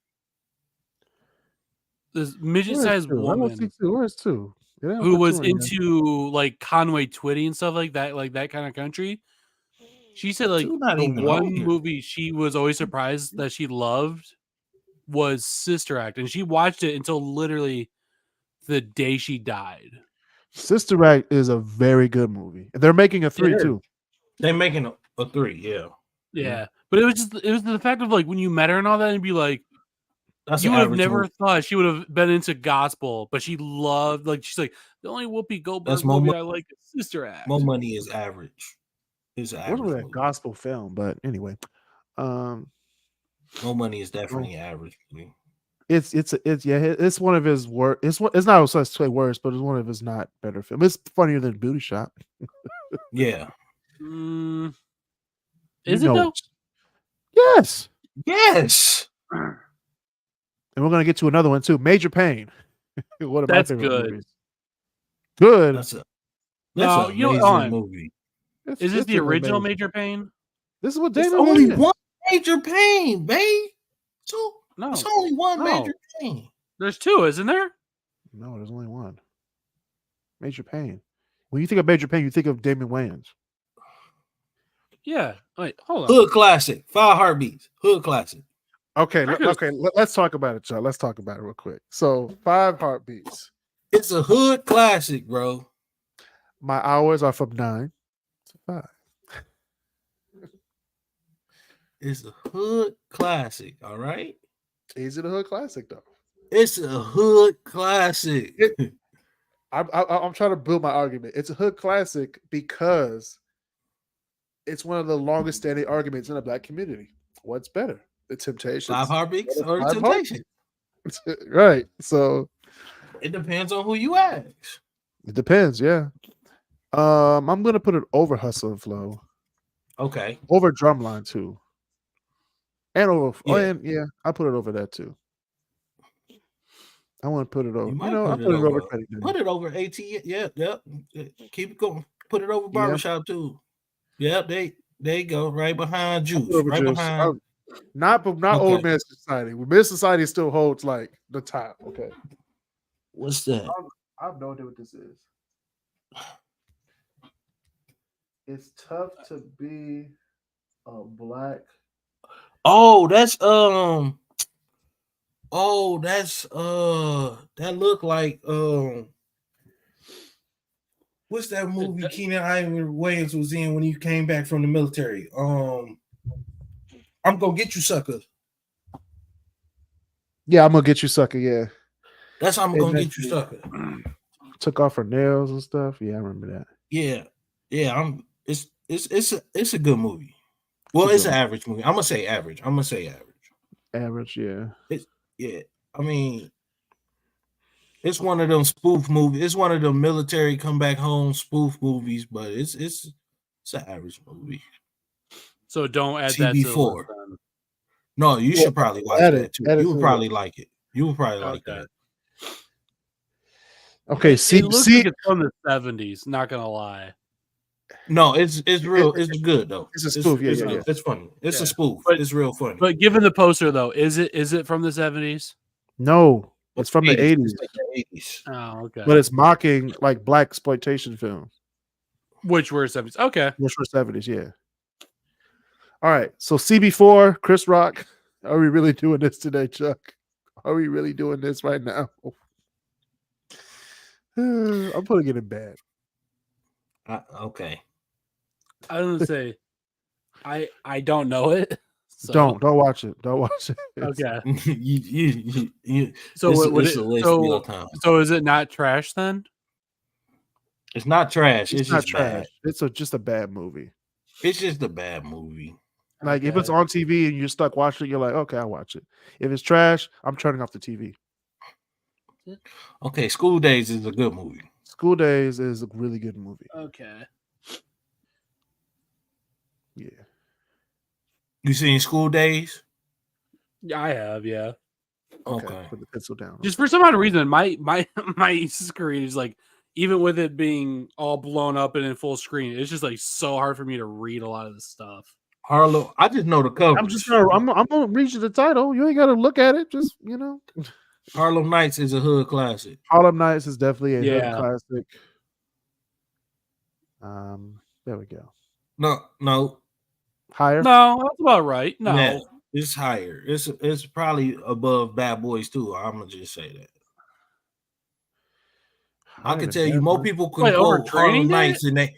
This midget-sized woman Where's 2? who was into like Conway Twitty and stuff like that kind of country. She said like 2 not the even one on here. movie she was always surprised that she loved was Sister Act, and she watched it until literally the day she died. Sister Act is a very good movie. They're making a 3 too. They're making a 3, yeah. Yeah. But it was the fact of like when you met her and all that, and be like, That's you an would have average never movie. thought she would have been into gospel, but she loved, like, she's like, the only Whoopi Goldberg That's more movie money. I like is Sister Act. More Money is average. It's an It wasn't average really a movie. gospel film, but anyway. More Money is definitely an average movie. It's one of his worst. It's not supposed to say worse, but it's one of his not better films. It's funnier than Booty Shop. Yeah. Is it though? Yes. Yes. And we're gonna get to another one too. Major Pain. One of my That's favorite good. movies. Good. That's No, an you know, amazing on. movie. Is this the original Major Pain? This is what There's Damon only Wayans. one Major Pain, babe. So No. it's only one No. Major Pain. There's 2, isn't there? No, there's only one. Major Pain. When you think of Major Pain, you think of Damon Wayans. Yeah. Wait, hold on. Hood classic. 5 Heartbeats. Hood classic. Okay, I could've- let's talk about it, y'all. Let's talk about it real quick. So, 5 Heartbeats. It's a hood classic, bro. My hours are from 9 to 5. It's a hood classic, all right? Is it a hood classic though? It's a hood classic. I'm trying to build my argument. It's a hood classic because it's one of the longest standing arguments in the Black community. What's better, the Temptations? 5 Heartbeats or the 5 Temptation? Heartbeats? Right. So It depends on who you ask. it depends. Yeah. I'm gonna put it over Hustle and Flow, Okay. over Drumline too, and over. Yeah. I put it over that too. I want to put it over. might I put put it it over. over. Put it over AT. Yeah. Keep it going. Put it over Barbershop too. Yep. There you go. Right behind Juice. Right behind. Not Old Okay. Man Society. Men's Society still holds like the top. Okay. What's that? I have no idea what this is. It's tough to be a black. Oh, that's that looked like what's that movie Keenan Ivan Williams was in when he came back from the military? I'm Gonna Get You, Sucker. Yeah, I'm gonna get you, sucker. Yeah, That's I'm Gonna Get You, Sucker. took off her nails and stuff. Yeah, I remember that. Yeah. It's a good movie. Well, it's an average movie. I'm gonna say average. Average, yeah. Yeah. I mean, it's one of them spoof movies. It's one of the military come back home spoof movies, but it's an average movie. So don't add that to the CB4. list then. No, you should probably watch that too. You would probably like it. You would probably like Okay. that. Okay, It looks like it's from the 70s, not gonna lie. No, it's real. It's good though. It's a spoof. Yeah. It's funny. It's Yeah. a spoof. But- It's real funny. But given the poster though, is it from the 70s? No, it's from the 80s, It's like the 80s. Oh, okay. but it's mocking like black exploitation films, Which were 70s. Okay. which were 70s. Yeah. All right. So CB4, Chris Rock. Are we really doing this today, Chuck? Are we really doing this right now? I'm putting it in bad. Okay. I was gonna say I don't know it. So. Don't watch it. Don't watch it. Okay. So So it's a waste of your time. So is it not trash then? It's not trash. It's It's not just trash. bad. It's just a bad movie. It's just a bad movie. Like if it's Okay. on TV and you're stuck watching it, you're like, okay, I'll watch it. If it's trash, I'm turning off the TV. Okay, School Days is a good movie. School Days is a really good movie. Okay. Yeah. You seen School Days? Yeah, I have. Yeah. Okay. Put the pencil down. Just for some odd reason, my my screen is like, even with it being all blown up and in full screen, it's just like so hard for me to read a lot of this stuff. Harlow, I just know the cover. I'm gonna read you the title. You ain't gotta look at it. Just Harlem Nights is a hood classic. Harlem Nights is definitely a hood Yeah. classic. There we go. No, Higher. No, that's about right. No. yeah, it's higher. It's probably above Bad Boys too. I'm gonna just say that. I can tell you, more people can Wait, over quote Training Harlem Day? Nights than they.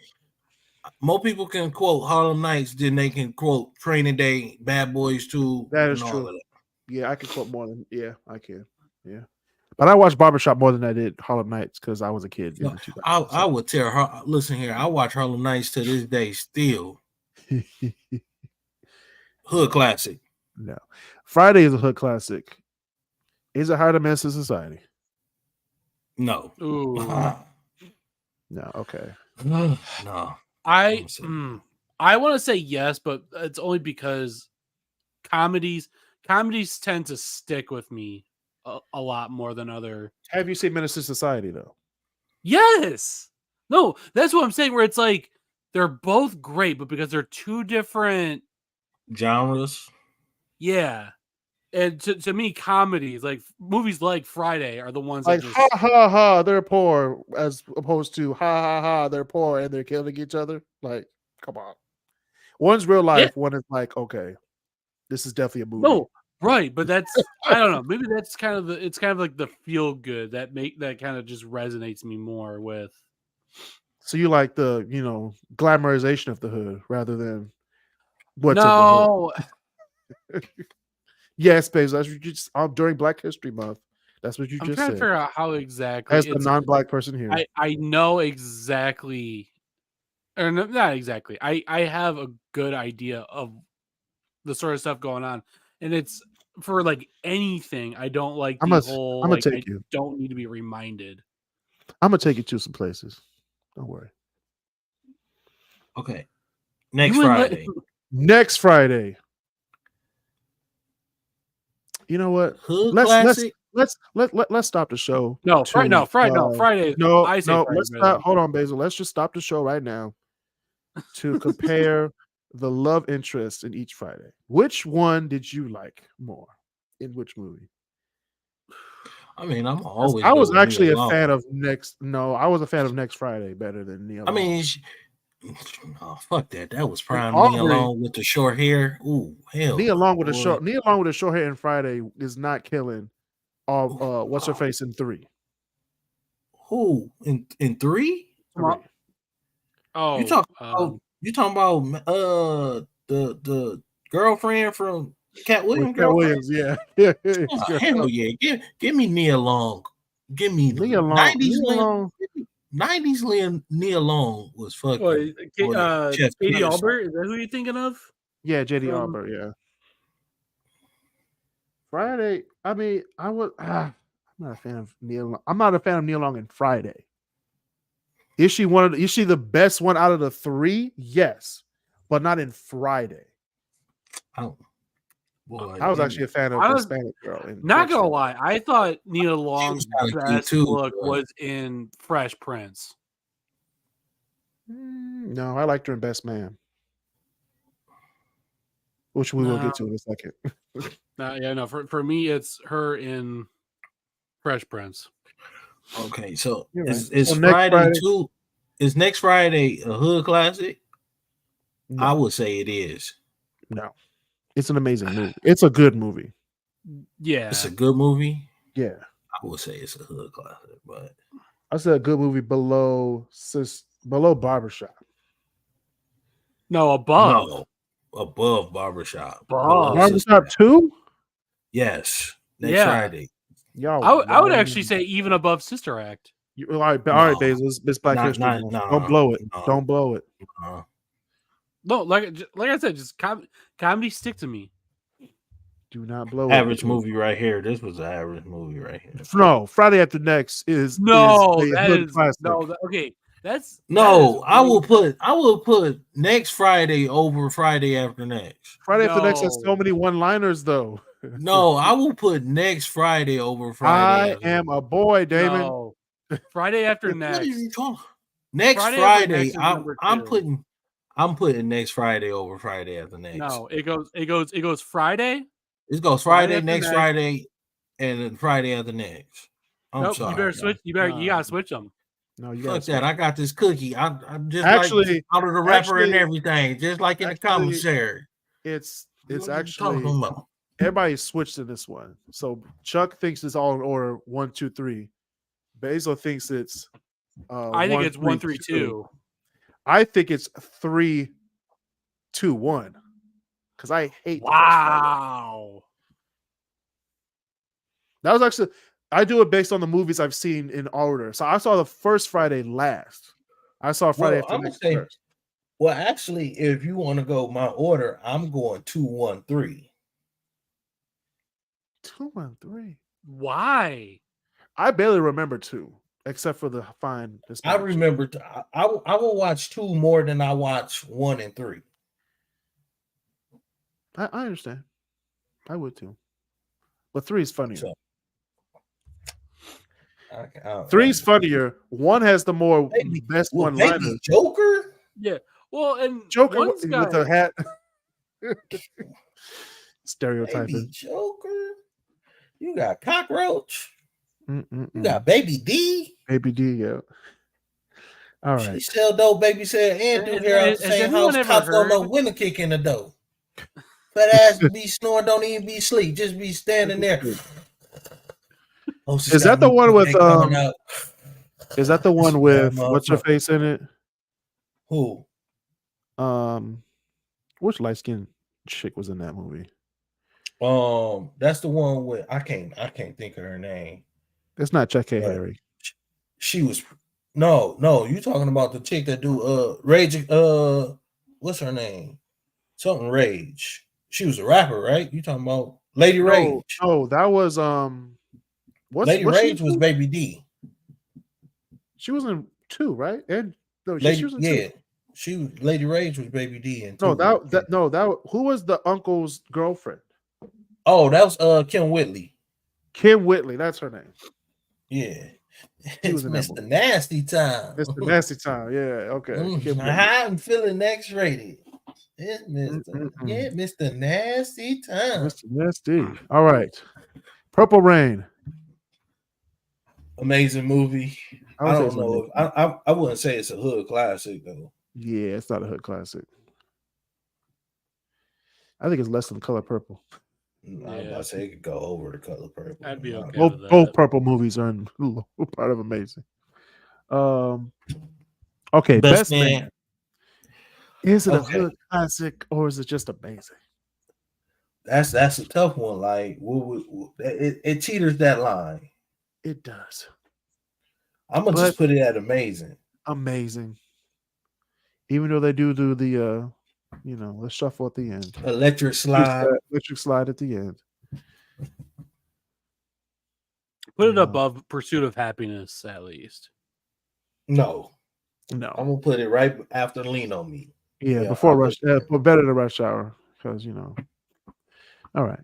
More people can quote Harlem Nights than they can quote Training Day, Bad Boys 2. That is and all true. of that. Yeah, I can quote more than I can. Yeah. But I watched Barbershop more than I did Harlem Nights because I was a kid. No, I would tell her, listen here, I watch Harlem Nights to this day still. Hood classic. No. Friday is a hood classic. Is it higher than Menace to Society? No. Ooh. No. Okay. No. I want to say yes, but it's only because comedies tend to stick with me a lot more than other. Have you seen Menace to Society though? Yes. No, that's what I'm saying. Where it's like they're both great, but because they're two different Genres. Yeah. And to me, comedies, like movies like Friday, are the ones Like that just ha ha ha, they're poor, as opposed to ha ha ha, they're poor and they're killing each other. Like, come on. One's real life, one is like, okay, this is definitely a movie. No, right, but that's I don't know. Maybe that's kind of it's kind of like the feel good that kind of just resonates me more with. So you like the glamorization of the hood rather than what's No, in the hood. Yes, Paige, that's what you just during Black History Month. That's what you I'm just trying said. to figure out how exactly. As the non-black person here, I know exactly, or not exactly. I have a good idea of the sort of stuff going on, and it's for like anything. I don't like the whole. I'm gonna like, take I you. don't need to be reminded. I'm gonna take you to some places. Don't worry. Okay. Next Friday. Next Friday. You know what? Hood classic. Let's stop the show. Friday. No, Friday. No, I say no. Friday, Let's stop. Hold on, Basil. Let's just stop the show right now to compare the love interest in each Friday. Which one did you like more? In which movie? I mean, I'm always. I was actually a fan of Next. No, I was a fan of Next Friday better than Neil. I mean, fuck that. That was prime Aubrey, Nia Long with the short hair. Ooh, hell. Nia Long with the short hair in Friday is not killing. What's her face in 3? Who in 3? Oh, you talking about the girlfriend from Cat Williams? Cat Williams, yeah. Oh, hell yeah. Give me Nia Long. Give me Nia Long. 90s Nia Long was fucking. Katie Albert, is that who you're thinking of? Yeah, JD Albert, yeah. Friday, I mean, I'm not a fan of Nia Long. I'm not a fan of Nia Long in Friday. Is she the best one out of the 3? Yes, but not in Friday. Oh, boy, I was actually a fan of the Hispanic girl. Not gonna lie, I thought Nia Long's best look was in Fresh Prince. No, I liked her in Best Man, which we will get to in a second. For me, it's her in Fresh Prince. Okay, so is next Friday a hood classic? No. I would say it is. No, it's an amazing movie. It's a good movie. Yeah, it's a good movie. Yeah, I would say it's a hood classic, but I said a good movie below Barbershop. No, above. above Barbershop. Barbershop 2? Yes. Next Yeah. Friday. Yo, I would actually say even above Sister Act. all right, No. Bezos. It's Black Not- History not- Month. no, Don't blow it. no. Don't blow it. No, like I said, just comedy stick to me. Do not blow Average it. movie right here. This was an average movie right here. No, Friday After Next is No, is a that hood is classic. no. Okay, that's No, that I is will put next Friday over Friday after next. Friday After Next has so No. many one-liners though. No, I will put next Friday over I Friday. after am next. a boy, Damon. No. Friday after What next. are you talking? Next Friday Friday, After Next is number I'm putting next Friday over Friday after next. No, it goes Friday. It goes Friday Friday, after next next. Friday, and then Friday after next. I'm Nope, sorry. you better switch. You gotta switch them. No, you Fuck got that. I got this cookie. I'm just Actually- like out of the wrapper and actually- everything, just like in the commissary. It's What are you actually talking about? everybody switched to this one. So Chuck thinks it's all in order 1, 2, 3. Basil thinks it's I think it's 1, 3, 2. I think it's 3, 2, 1. Because I hate the first Friday. Wow. That was actually I do it based on the movies I've seen in order. So I saw the first Friday last. I saw Friday After I'm gonna Next say, first. well, actually, if you want to go my order, I'm going 2, 1, 3. 2, 1, 3. Why? I barely remember 2, except for the fine. I Hispanic chick. remember. I will watch 2 more than I watch 1 and 3. I understand. I would too. But 3 is funnier. So, 3 is funnier. 1 has the more Baby- best Well, one-liners. baby Joker. Yeah. Well, and Joker one's with got- the hat. Baby Stereotyping. Joker. You got Cockroach. You Mm-mm-mm. got Baby D. Baby D, yeah. All She right. sell dope, baby said, and do Has- hair out has the same anyone house. ever Cops don't know heard- when to kick in the door. Fat ass be snoring, don't even be asleep, just be standing there. Oh, she's Is got that the new one with, thing coming out. Is that the one with Yeah, what's her motherfucker. face in it? Who? Which light skinned chick was in that movie? That's the one with I can't think of her name. It's not Chuck K. Right. Harry. She was no, you talking about the chick that do Rage, what's her name? Something Rage. She was a rapper, right? You talking about Lady Rage. Oh, that was Lady what's she Rage was in? Baby D. She was in 2, right? And no, Lady, she was in 2. yeah. She was Lady Rage was Baby D and No, that who was the uncle's girlfriend? oh, that was Kim Whitley. Kim Whitley, that's her name. Yeah. She It's was in that Mr. movie. Nasty Time. Mr. Nasty Time. Yeah, okay. Kim Whitley. I'm feeling X-rated. It's Mr. Mm-mm-mm. Yeah, Mr. Nasty Time. Mr. Nasty. All right. Purple Rain. Amazing movie. I I would say don't it's know. I wouldn't say it's a hood classic though. Yeah, it's not a hood classic. I think it's less than Color Purple. I'm about Yeah. to say it could go over the Color Purple. I'd be okay. Both, with that. both Purple movies are in part of amazing. Okay, Best Man. Is it a Okay. hood classic or is it just amazing? That's a tough one. Like it teeters that line. It does. I'm gonna just put it at amazing. Amazing. Even though they do the the shuffle at the end. Electric Slide. Electric slide at the end. Put it No. above Pursuit of Happiness, at least. No, No. I'm gonna put it right after Lean on Me. Yeah, Yeah, before I'll Rush, put that. but better than Rush Hour because All right.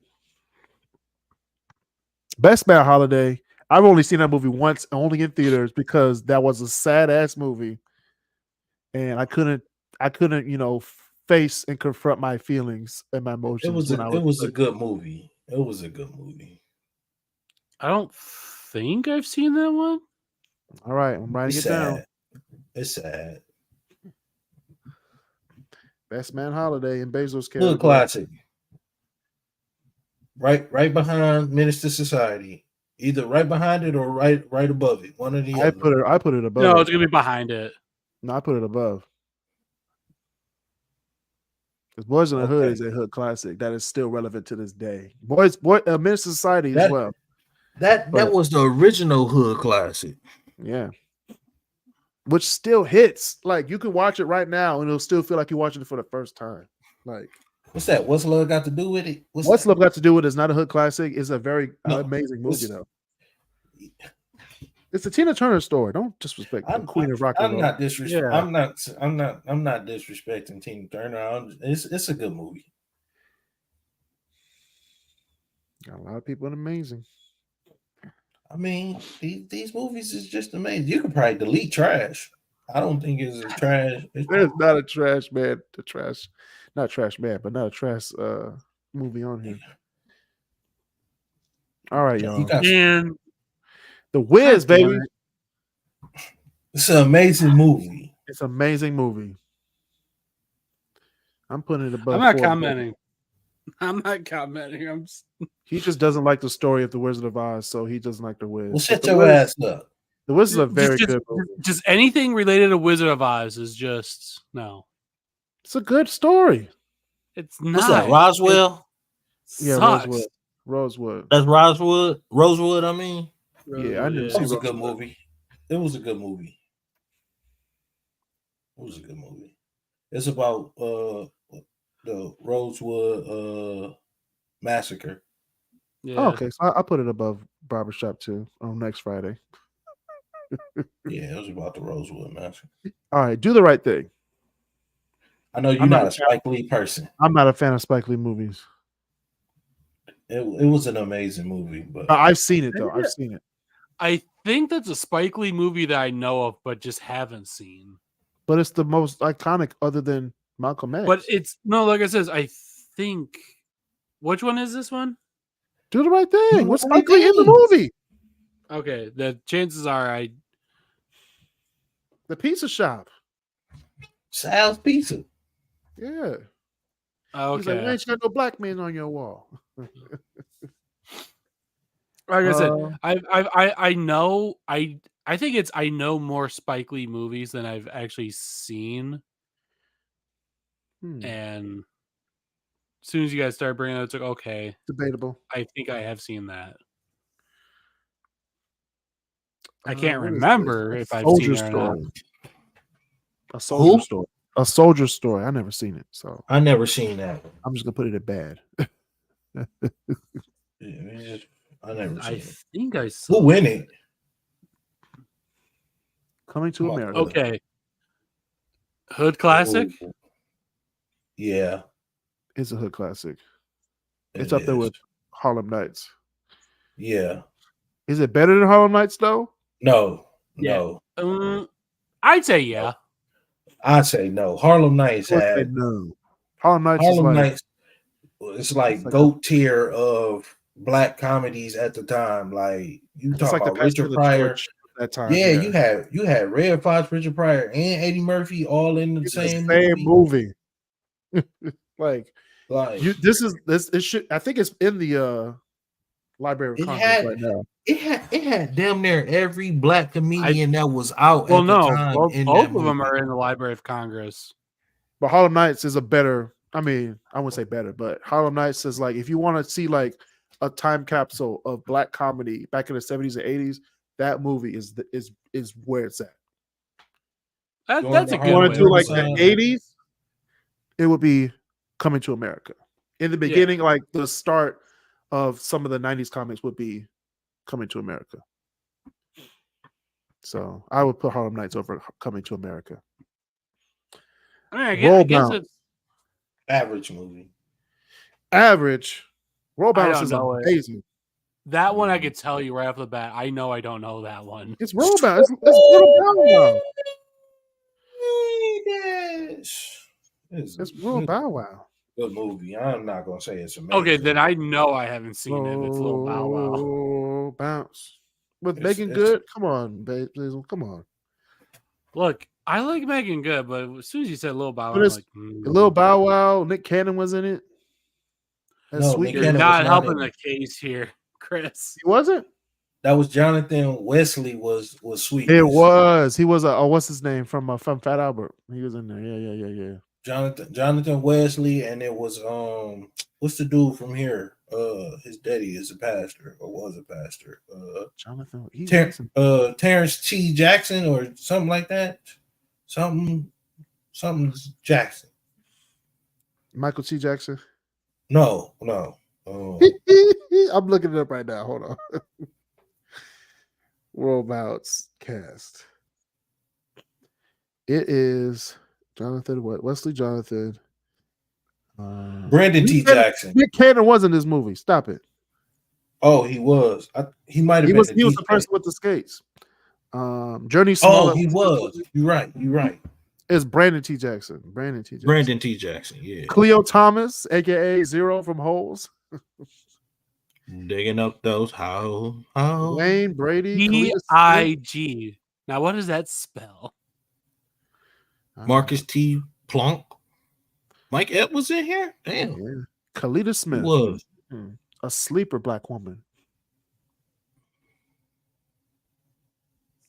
Best Man Holiday. I've only seen that movie once, only in theaters, because that was a sad ass movie, and I couldn't, face and confront my feelings and my emotions. It was when a good movie. It was a good movie. I don't think I've seen that one. All right, I'm writing It's it down. sad. It's sad. Best Man Holiday in Bezos' Good category. classic. Right behind Minister Society. Either right behind it or right above it. One or the I other. put it above. No, it's gonna be behind it. No, I put it above. Because Boys in the Hood is a hood classic that is still relevant to this day. Menace to Society as well. That was the original hood classic. Yeah. Which still hits. Like you can watch it right now and it'll still feel like you're watching it for the first time. Like what's that? What's Love got to do with it? What's Love got to do with it is not a hood classic. It's a very amazing movie though. It's a Tina Turner story. Don't disrespect the Queen of Rock and Roll. I'm not disrespecting Tina Turner. It's a good movie. Got a lot of people amazing. I mean, these movies is just amazing. You could probably delete trash. I don't think it's a trash. There's not a trash man. Not trash man, but not a trash movie on here. All right, y'all. And The Wiz, baby. It's an amazing movie. It's an amazing movie. I'm putting it above. I'm not commenting. He just doesn't like the story of the Wizard of Oz, so he doesn't like the Wiz. Well, shut your ass up. The Wiz is a very good movie. Just anything related to Wizard of Oz is just no. It's a good story. It's not. What's that? Roswell? Yeah, Rosewood. That's Rosewood, I mean. Yeah, I never seen it. It was a good movie. It was a good movie. It's about the Rosewood massacre. Yeah. Oh, okay, so I put it above Barbershop 2 on next Friday. Yeah, it was about the Rosewood massacre. All right, Do the Right Thing. I know you're not a Spike Lee person. I'm not a fan of Spike Lee movies. It was an amazing movie, but I've seen it though. I've seen it. I think that's a Spike Lee movie that I know of, but just haven't seen. But it's the most iconic, other than Malcolm X. But it's no, like I says, I think. Which one is this one? Do the Right Thing. What's Spike Lee in the movie? Okay, the chances are The Pizza Shop. Sal's Pizza. Yeah. Okay. He's like, you ain't got no black men on your wall. Like I said, I know I think I know more Spike Lee movies than I've actually seen. And as soon as you guys started bringing it up, it's like, okay, debatable. I think I have seen that. I can't remember if I've seen it or not. A Soldier Story. A Soldier Story. I never seen it, so I never seen that. I'm just gonna put it at bad. I never seen it. I think I saw. Who win it? Coming to America. Okay. Hood classic. Ooh. Yeah, it's a hood classic. It's up there with Harlem Nights. Yeah. Is it better than Harlem Nights though? No. I'd say yeah. I'd say no. Harlem Nights had no. Harlem Nights. It's like GOAT tier of black comedies at the time. Like you talk about Richard Pryor. That time, yeah, you had Red Fox, Richard Pryor, and Eddie Murphy all in the same movie. like it should. I think it's in the Library of Congress right now. It had damn near every black comedian that was out. Well, no, both of them are in the Library of Congress. But Harlem Nights is a better. I mean, I wouldn't say better, but Harlem Nights is like if you want to see like a time capsule of black comedy back in the 70s and 80s, that movie is where it's at. That's a good one. One to like the 80s, it would be Coming to America. In the beginning, like the start of some of the 90s comics would be Coming to America. So I would put Harlem Nights over Coming to America. I guess it's average movie. Average. Roll Bounce is amazing. That one I could tell you right off the bat. I know I don't know that one. It's Roll Bounce. It's Roll Bow Wow. It's Roll Bow Wow. Good movie. I'm not gonna say it's amazing. Okay, then I know I haven't seen it. It's Lil Bow Wow. Roll Bounce with Megan Good. Come on, babe. Come on. Look, I like Megan Good, but as soon as you said Lil Bow Wow, I'm like, Lil Bow Wow. Nick Cannon was in it. You're not helping the case here, Chris. He wasn't. That was Jonathan Wesley. Was sweet. It was. He was what's his name from Fat Albert? He was in there. Yeah. Jonathan Wesley, and it was what's the dude from here? His daddy is a pastor or was a pastor. Jonathan, Terrence T. Jackson or something like that. Something Jackson. Michael T. Jackson. No. I'm looking it up right now. Hold on. Worldabouts cast. It is Jonathan Wesley Jonathan. Brandon T. Jackson. Nick Cannon was in this movie. Stop it. Oh, he was. He might have He been. was the person with the skates. Journey Smollett. Oh, he was. You're right. It's Brandon T. Jackson. Brandon T. Jackson. Yeah. Cleo Thomas, aka Zero from Holes. Digging up those how Wayne Brady. P-I-G. Now, what does that spell? Marcus T. Plunk. Mike Epps was in here. Damn. Yeah. Kalita Smith. He was a sleeper black woman.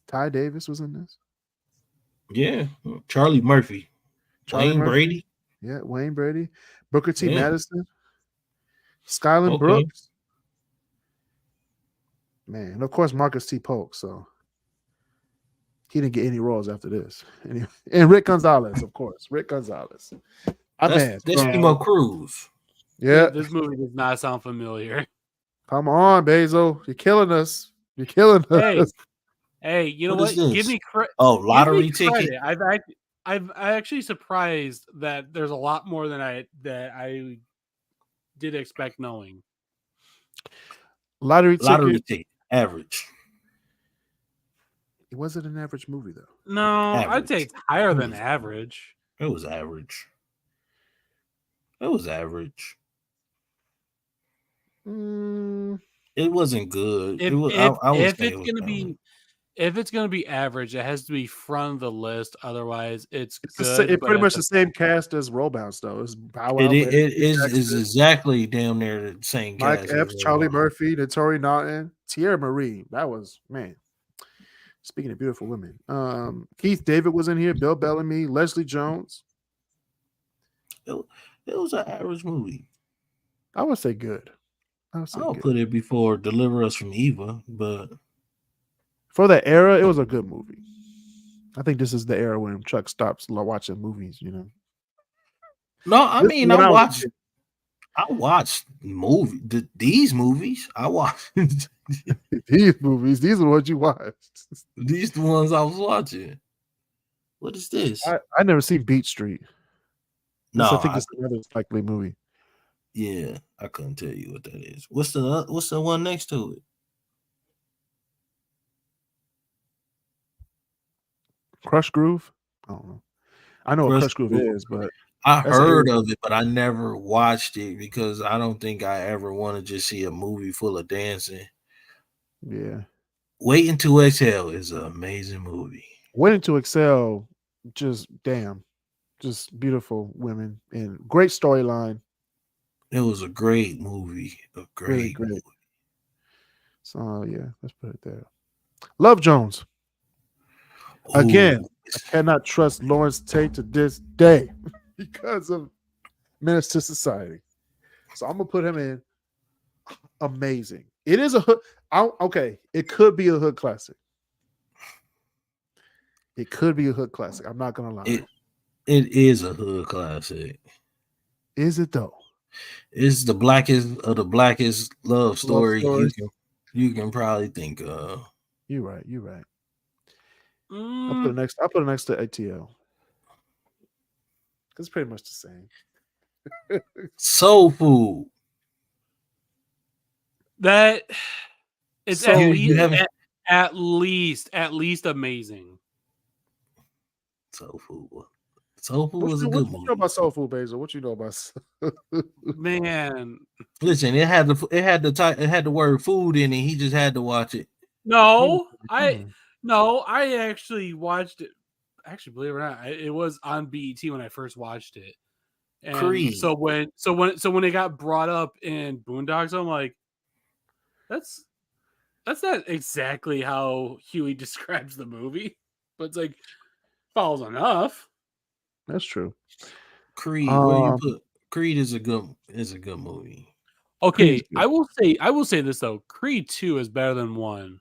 Ty Davis was in this. Yeah. Charlie Murphy. Wayne Brady. Yeah, Wayne Brady. Booker T. Madison. Skyland Brooks. Man, and of course Marcus T. Polk. So he didn't get any roles after this. Anyway, and Rick Gonzalez, of course. Rick Gonzalez. That's Emo Cruz. Yeah. This movie does not sound familiar. Come on, Basil. You're killing us. Hey, you know what? Give me credit. Oh, lottery ticket. I'm actually surprised that there's a lot more than I did expect knowing. Lottery ticket. Average. It wasn't an average movie though. No, average. I'd say it's higher than average. It was average. It wasn't good. If it's gonna be average, it has to be front of the list. Otherwise, it's good. It's pretty much the same cast as Rollbounce, though. It's it is exactly damn near the same cast. Mike Epps, Charlie Murphy, Notori Naughton, Tierra Marie. That was, man. Speaking of beautiful women, Keith David was in here. Bill Bellamy, Leslie Jones. It was an average movie. I would say good. I'll put it before Deliver Us from Eva, but for that era, it was a good movie. I think this is the era when Chuck stops watching movies, you know. No, I mean, I watched these movies. I watched these movies. These are what you watched. These the ones I was watching. What is this? I never seen Beat Street. No, I think it's another Spike Lee movie. Yeah, I couldn't tell you what that is. What's the one next to it? Crush Groove? I don't know. I know what Crush Groove is, but I heard of it, but I never watched it because I don't think I ever want to just see a movie full of dancing. Yeah. Waiting to Exhale is an amazing movie. Waiting to Exhale, just beautiful women and great storyline. It was a great movie. A great movie. So yeah, let's put it there. Love Jones. Again, I cannot trust Lawrence Tate to this day because of Menace to Society. So I'm gonna put him in amazing. It is a hood. Okay, it could be a hood classic. It could be a hood classic. I'm not gonna lie. It is a hood classic. Is it though? It's the blackest of the blackest love story you can probably think of. You're right. I'll put it next to ATL. It's pretty much the same. Soul Food. That it's at least amazing. Soul Food was a good movie. What you know about Soul Food, Basil? What you know about? Man, listen, it had the word food in it. He just had to watch it. No, I actually watched it. Actually, believe it or not, it was on BET when I first watched it. And Creed. So when it got brought up in Boondocks, I'm like, that's not exactly how Huey describes the movie, but it's like follows enough. That's true. Creed. Where you put Creed is a good movie. Okay, I will say this though. Creed 2 is better than 1.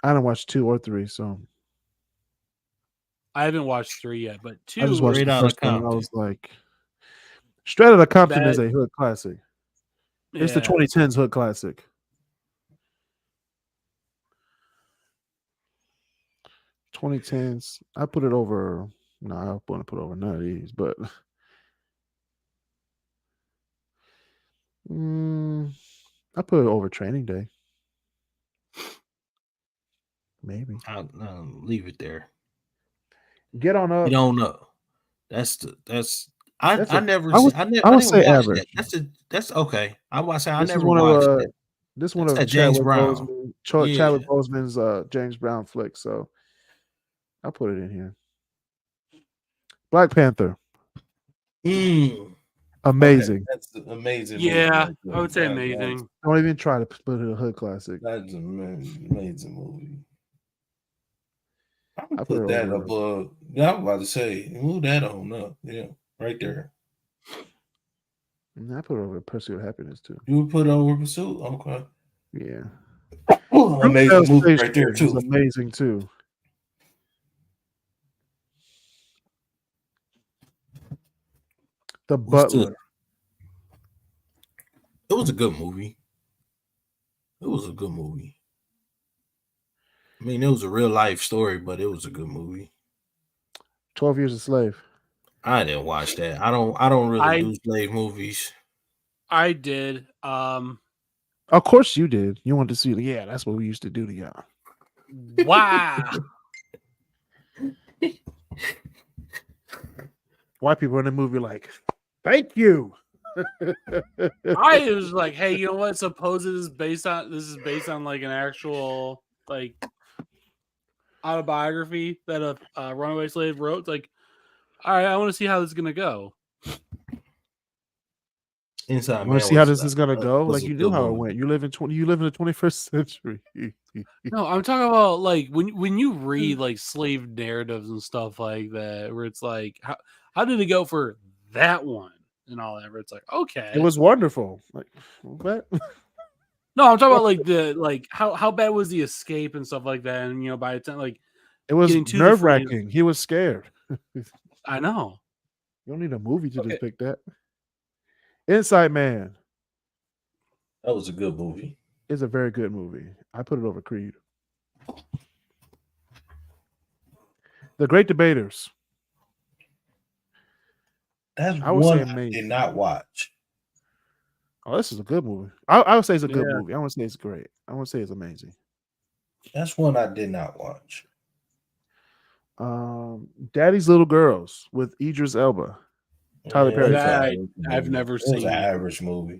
I didn't watch 2 or 3, so I haven't watched 3 yet, but 2 I just watched Straight the Outta first one. And I Compton. was like, Straight Outta Compton That- is a hood classic. It's the yeah. 2010s hood classic. I put it over. No, I want to put over none of these, but I put it over Training Day. Maybe. I'll leave it there. Get on up. You don't know. I never I would didn't say watch average. that. That's okay. I was saying I This is never one watched of it. this one That's of that James Chadwick Brown. Boseman, Yeah. Chadwick Boseman's James Brown flick. So I'll put it in here. Black Panther. Amazing. Okay, that's an amazing. Yeah, movie right I would say there. amazing. Don't even try to put it a hood classic. That's an amazing movie. I I would put put it that over. above. I was about to say, move that on up. Yeah, right there. I put it over Pursuit of Happiness too. You would put it over Pursuit? Okay. Yeah. Amazing movie Fruitvale right there, Station is too. amazing too. The Butler. It was a good movie. I mean, it was a real life story, but it was a good movie. 12 Years a Slave. I didn't watch that. I don't really do slave movies. I did. Of course you did. You wanted to see it. Yeah, that's what we used to do to y'all. Wow. White people in the movie like, thank you. I was like, hey, you know what? Suppose this is based on like an actual like autobiography that a runaway slave wrote. It's like, all right, I want to see how this is gonna go. Inside Man. Want to see how this is gonna go? Like you knew how it went. You live in the 21st century. No, I'm talking about like when you read like slave narratives and stuff like that, where it's like, how did it go for that one and all that? Where it's like, okay, It was wonderful. Like what? No, I'm talking about how bad was the escape and stuff like that, and by the time it was nerve wracking. He was scared. I know. You don't need a movie to depict that. Inside Man. That was a good movie. It's a very good movie. I put it over Creed. The Great Debaters. That's I would one say I amazing. did not watch. Oh, this is a good movie. I would say it's a good movie. I would say it's great. I would say it's amazing. That's one I did not watch. Daddy's Little Girls with Idris Elba. Tyler Perry. I've never seen. It was an average movie.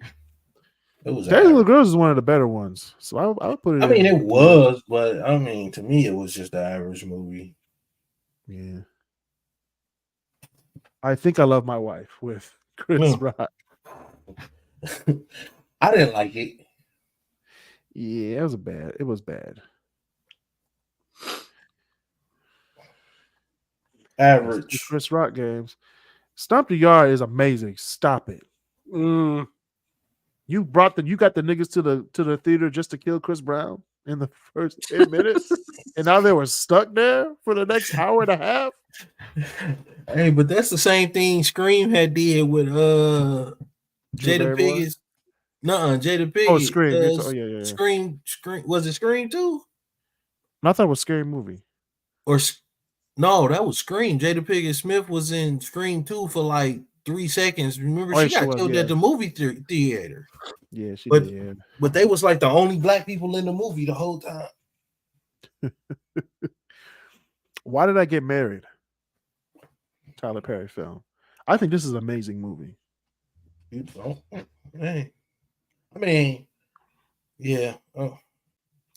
It was. Daddy's Little Girls is one of the better ones. So I would put it. I mean, it was, but I mean, to me, it was just an average movie. Yeah. I Think I Love My Wife with Chris Rock. I didn't like it. Yeah, it was bad. Average. Chris Rock games. Stomp the Yard is amazing. Stop it. You got the niggas to the theater just to kill Chris Brown in the first 10 minutes, and now they were stuck there for the next hour and a half. Hey, but that's the same thing Scream had did with Jada Pinkett. Jada Pinkett. Oh, Scream. Yeah. Scream. Was it Scream 2? No, I thought it was Scary Movie. No, that was Scream. Jada Pinkett Smith was in Scream 2 for like 3 seconds. Remember, she got killed at the movie theater. Yeah, she did. But they was like the only black people in the movie the whole time. Why Did I Get Married? Tyler Perry film. I think this is an amazing movie. Hey. I mean, yeah.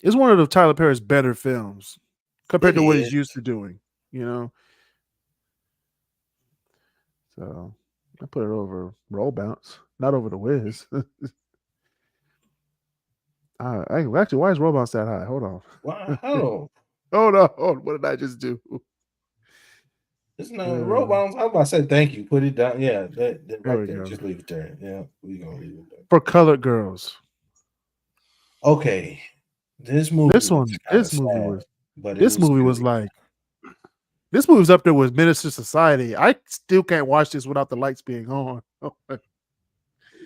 It's one of the Tyler Perry's better films compared to what he's used to doing, So I put it over Roll Bounce, not over The Wiz. Actually, why is Roll Bounce that high? Hold on. Wow. Hold on. What did I just do? It's not a robot. I'm about to say thank you. Put it down. Yeah, that There right we there. go. Just leave it there. Yeah, we gonna leave it there. For colored girls. Okay, this movie. This was like this movie was up there with Minister Society. I still can't watch this without the lights being on.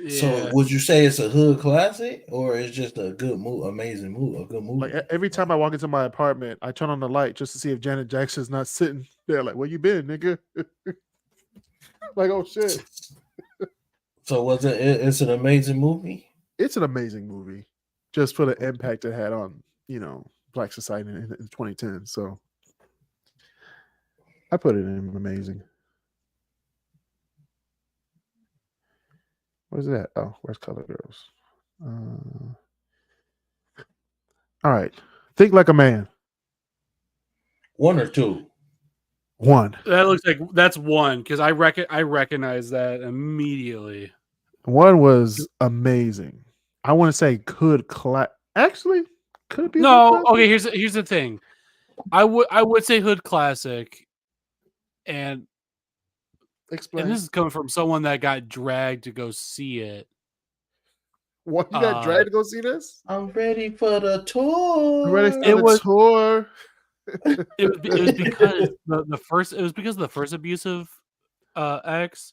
So would you say it's a hood classic or it's just a good movie, amazing movie, a good movie? Like every time I walk into my apartment, I turn on the light just to see if Janet Jackson's not sitting there. Like, where you been, nigga? Like, oh shit. So was it? It's an amazing movie. It's an amazing movie, just for the impact it had on Black society in 2010. So I put it in amazing. Where's that? Oh, where's Color Girls? All right. Think Like a Man. 1 or 2? 1. That looks like that's 1 because I recognize that immediately. 1 was amazing. I want to say could it be? No, okay. Here's the thing. I would say hood classic, and explain. And this is coming from someone that got dragged to go see it. What, you got dragged to go see this? I'm ready for the tour. Tour. It was because the first abusive ex,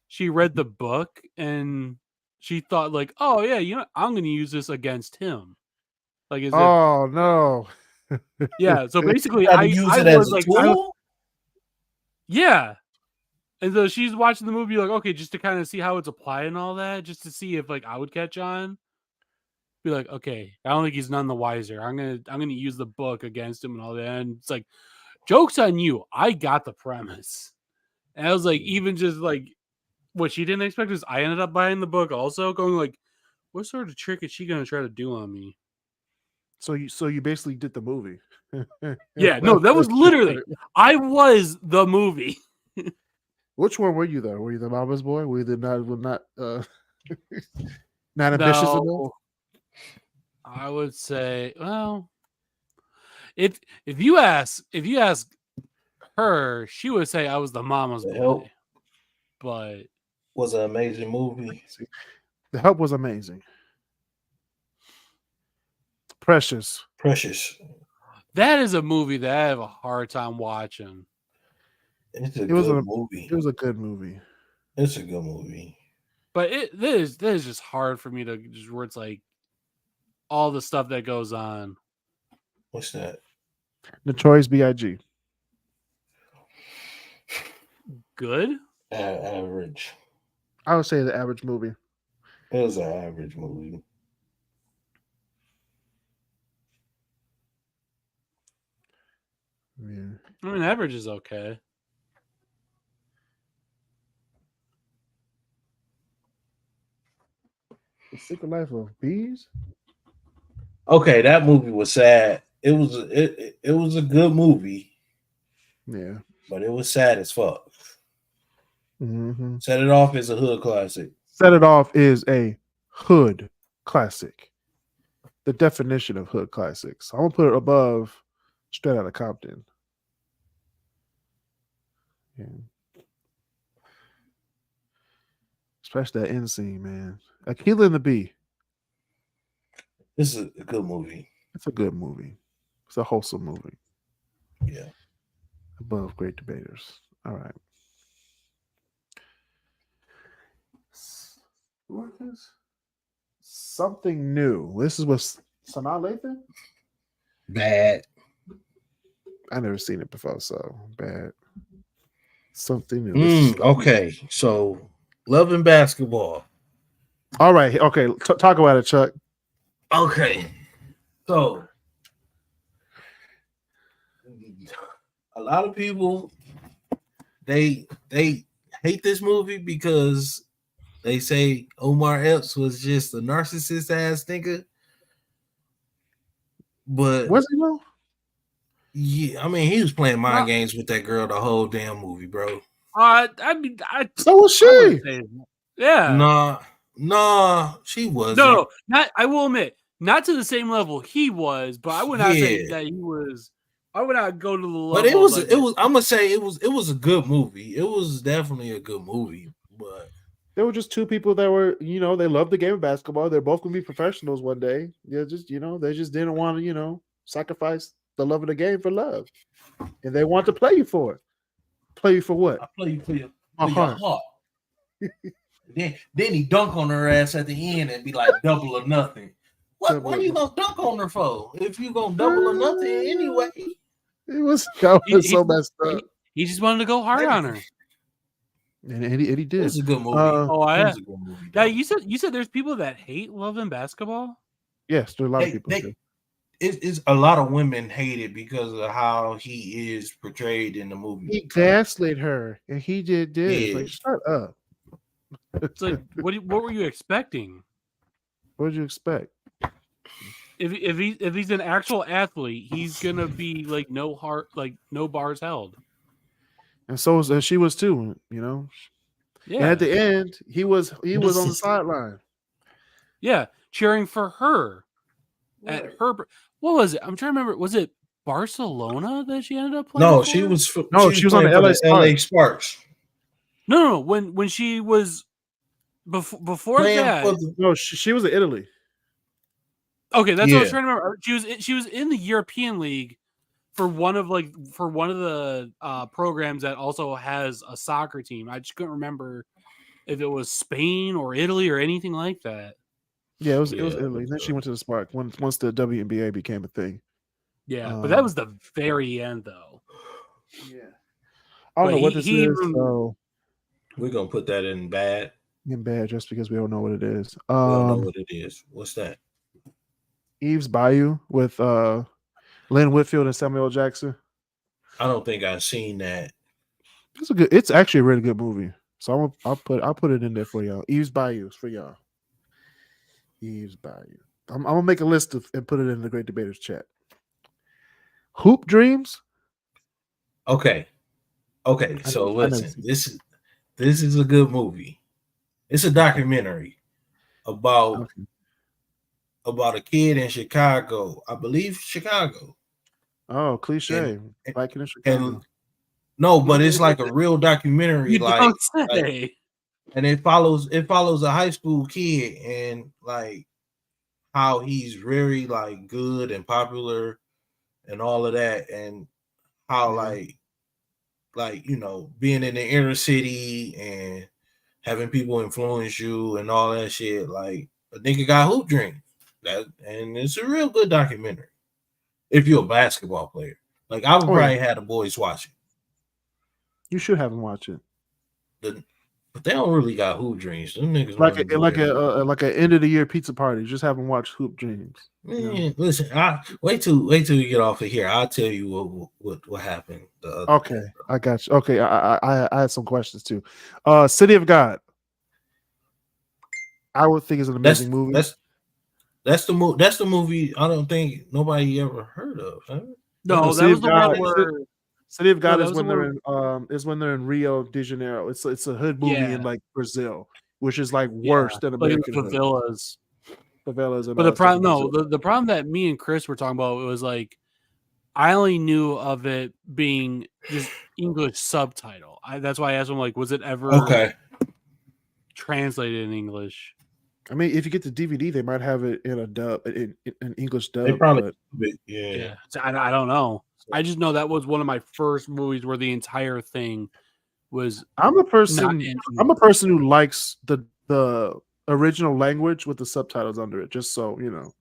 she read the book and she thought like, oh yeah, I'm going to use this against him. Like, no. Yeah. So basically, yeah. And so she's watching the movie like, okay, just to kind of see how it's applied and all that, just to see if like I would catch on. Be like, okay, I don't think he's none the wiser. I'm gonna use the book against him and all that. And it's like, joke's on you. I got the premise. And I was like, even just like what she didn't expect is I ended up buying the book also, going like, what sort of trick is she gonna try to do on me? So you basically did the movie. Yeah, no, that was literally I was the movie. Which one were you though? Were you the mama's boy? Were you the not ambitious enough? I would say, well, if you ask her, she would say I was the mama's boy. But was an amazing movie. The Help was amazing. Precious. That is a movie that I have a hard time watching. It was a movie. It was a good movie. It's a good movie. But that is just hard for me to just where it's like all the stuff that goes on. What's that? Notorious B.I.G. Good? Average. I would say the average movie. It was an average movie. Yeah. I mean, average is okay. The Secret Life of Bees. Okay, that movie was sad. It was a good movie. Yeah, but it was sad as fuck. Mm-hmm. Set It Off is a hood classic. Set It Off is a hood classic. The definition of hood classics. I'm gonna put it above Straight Outta Compton. Yeah. Especially that end scene, man. Akeelah and the Bee. This is a good movie. It's a good movie. It's a wholesome movie. Yeah. Above Great Debaters. All right. What is Something New? This is with Sanaa Lathan? Bad. I never seen it before, so bad. Something New. Okay, so Love and Basketball. All right. Okay. Talk about it, Chuck. Okay. So a lot of people they hate this movie because they say Omar Epps was just a narcissist ass nigga. But was he though? Yeah, I mean he was playing mind games with that girl the whole damn movie, bro. So was she. Yeah. Nah, she wasn't. No, not. I will admit, not to the same level he was, but I would not say that he was I would not go to the level. But it was like I'm gonna say it was a good movie. It was definitely a good movie. But There were just two people that were, they loved the game of basketball. They're both gonna be professionals one day. They just, they just didn't want to, sacrifice the love of the game for love, and they want to play you for it. Play you for what? I play you for your heart. heart. then he dunk on her ass at the end and be like double or nothing. What are you gonna dunk on her for? If you gonna double or nothing anyway. It was so messed up. He just wanted to go hard on her. And he did. It was a good movie. Yeah. It was a good movie. Now you said there's people that hate love and basketball. Yes, there are a lot of people. It's a lot of women hate it because of how he is portrayed in the movie. He gaslit her, and he did this. Yeah. Like, shut up. It's like, what were you expecting? What did you expect? If he's an actual athlete, he's gonna be like no bars held. And she was too. Yeah. And at the end, he was on the sideline. Yeah, cheering for her. At her, what was it? I'm trying to remember. Was it Barcelona that she ended up playing? No, for? she was on the LA Sparks. No. When she was before Playing that, she was in Italy. Okay, that's what I was trying to remember. She was in the European League for one of the programs that also has a soccer team. I just couldn't remember if it was Spain or Italy or anything like that. Yeah, it was Italy. Then she went to the Spark once the WNBA became a thing. Yeah, but that was the very end, though. Yeah, I don't know what this is. So we're gonna put that in bad. In bad, just because we don't know what it is. We don't know what it is. What's that? Eve's Bayou with Lynn Whitfield and Samuel L. Jackson. I don't think I've seen that. It's actually a really good movie. So I'll put it in there for y'all. Eve's Bayou for y'all. Eve's Bayou. I'm gonna make a list and put it in the Great Debaters chat. Hoop Dreams. Okay. So listen, this is a good movie. It's a documentary about a kid in Chicago. I believe Chicago. Oh, cliche. Biking in Chicago. No, but it's like a real documentary. And it follows a high school kid and like how he's very like good and popular and all of that, and how like being in the inner city and having people influence you and all that shit. Like a nigga got hoop dreams. And it's a real good documentary. If you're a basketball player, like I would probably have the boys watch it. You should have them watch it. But they don't really got hoop dreams. Them niggas like a end of the year pizza party. Just have them watch Hoop Dreams. Listen, wait till you get off of here. I'll tell you what happened. Okay, I got you. Okay, I had some questions too. City of God. I would think is an amazing movie. That's the movie. I don't think nobody ever heard of. Huh? No, that was the one where City of God is when they're in Rio de Janeiro. It's a hood movie in like Brazil, which is like worse than American favelas. Favelas. But the problem that me and Chris were talking about was like I only knew of it being just English subtitle. That's why I asked him like, was it ever translated in English? I mean, if you get the DVD, they might have it in a dub, in English dub. They probably, yeah. I don't know. I just know that was one of my first movies where the entire thing was. I'm a person who likes the original language with the subtitles under it, just so you know.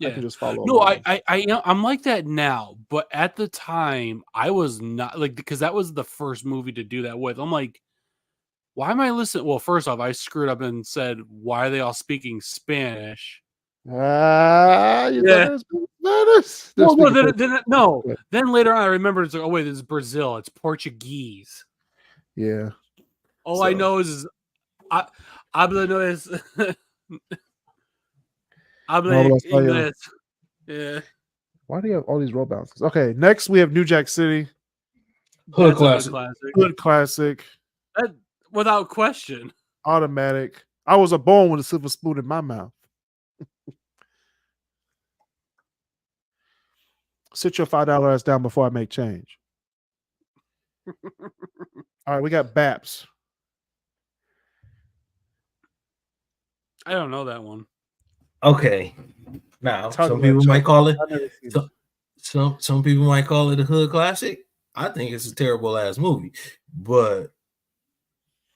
Yeah. I can just follow. No, I'm like that now, but at the time I was not like, because that was the first movie to do that with. I'm like, why am I listening? Well, first off, I screwed up and said, why are they all speaking Spanish? Then later on I remembered, it's like, oh wait, this is Brazil. It's Portuguese. Yeah. All I know is habla no es habla English. Yeah. Why do you have all these roll bounces? Okay, next we have New Jack City. Hood classic. Hood classic. That, without question. Automatic. I was born with a silver spoon in my mouth. Sit your $5 down before I make change. All right, we got Baps. I don't know that one. Okay. Now, Talk some about people it, might Chuck. call it I've never seen it. some people might call it a hood classic. I think it's a terrible ass movie, but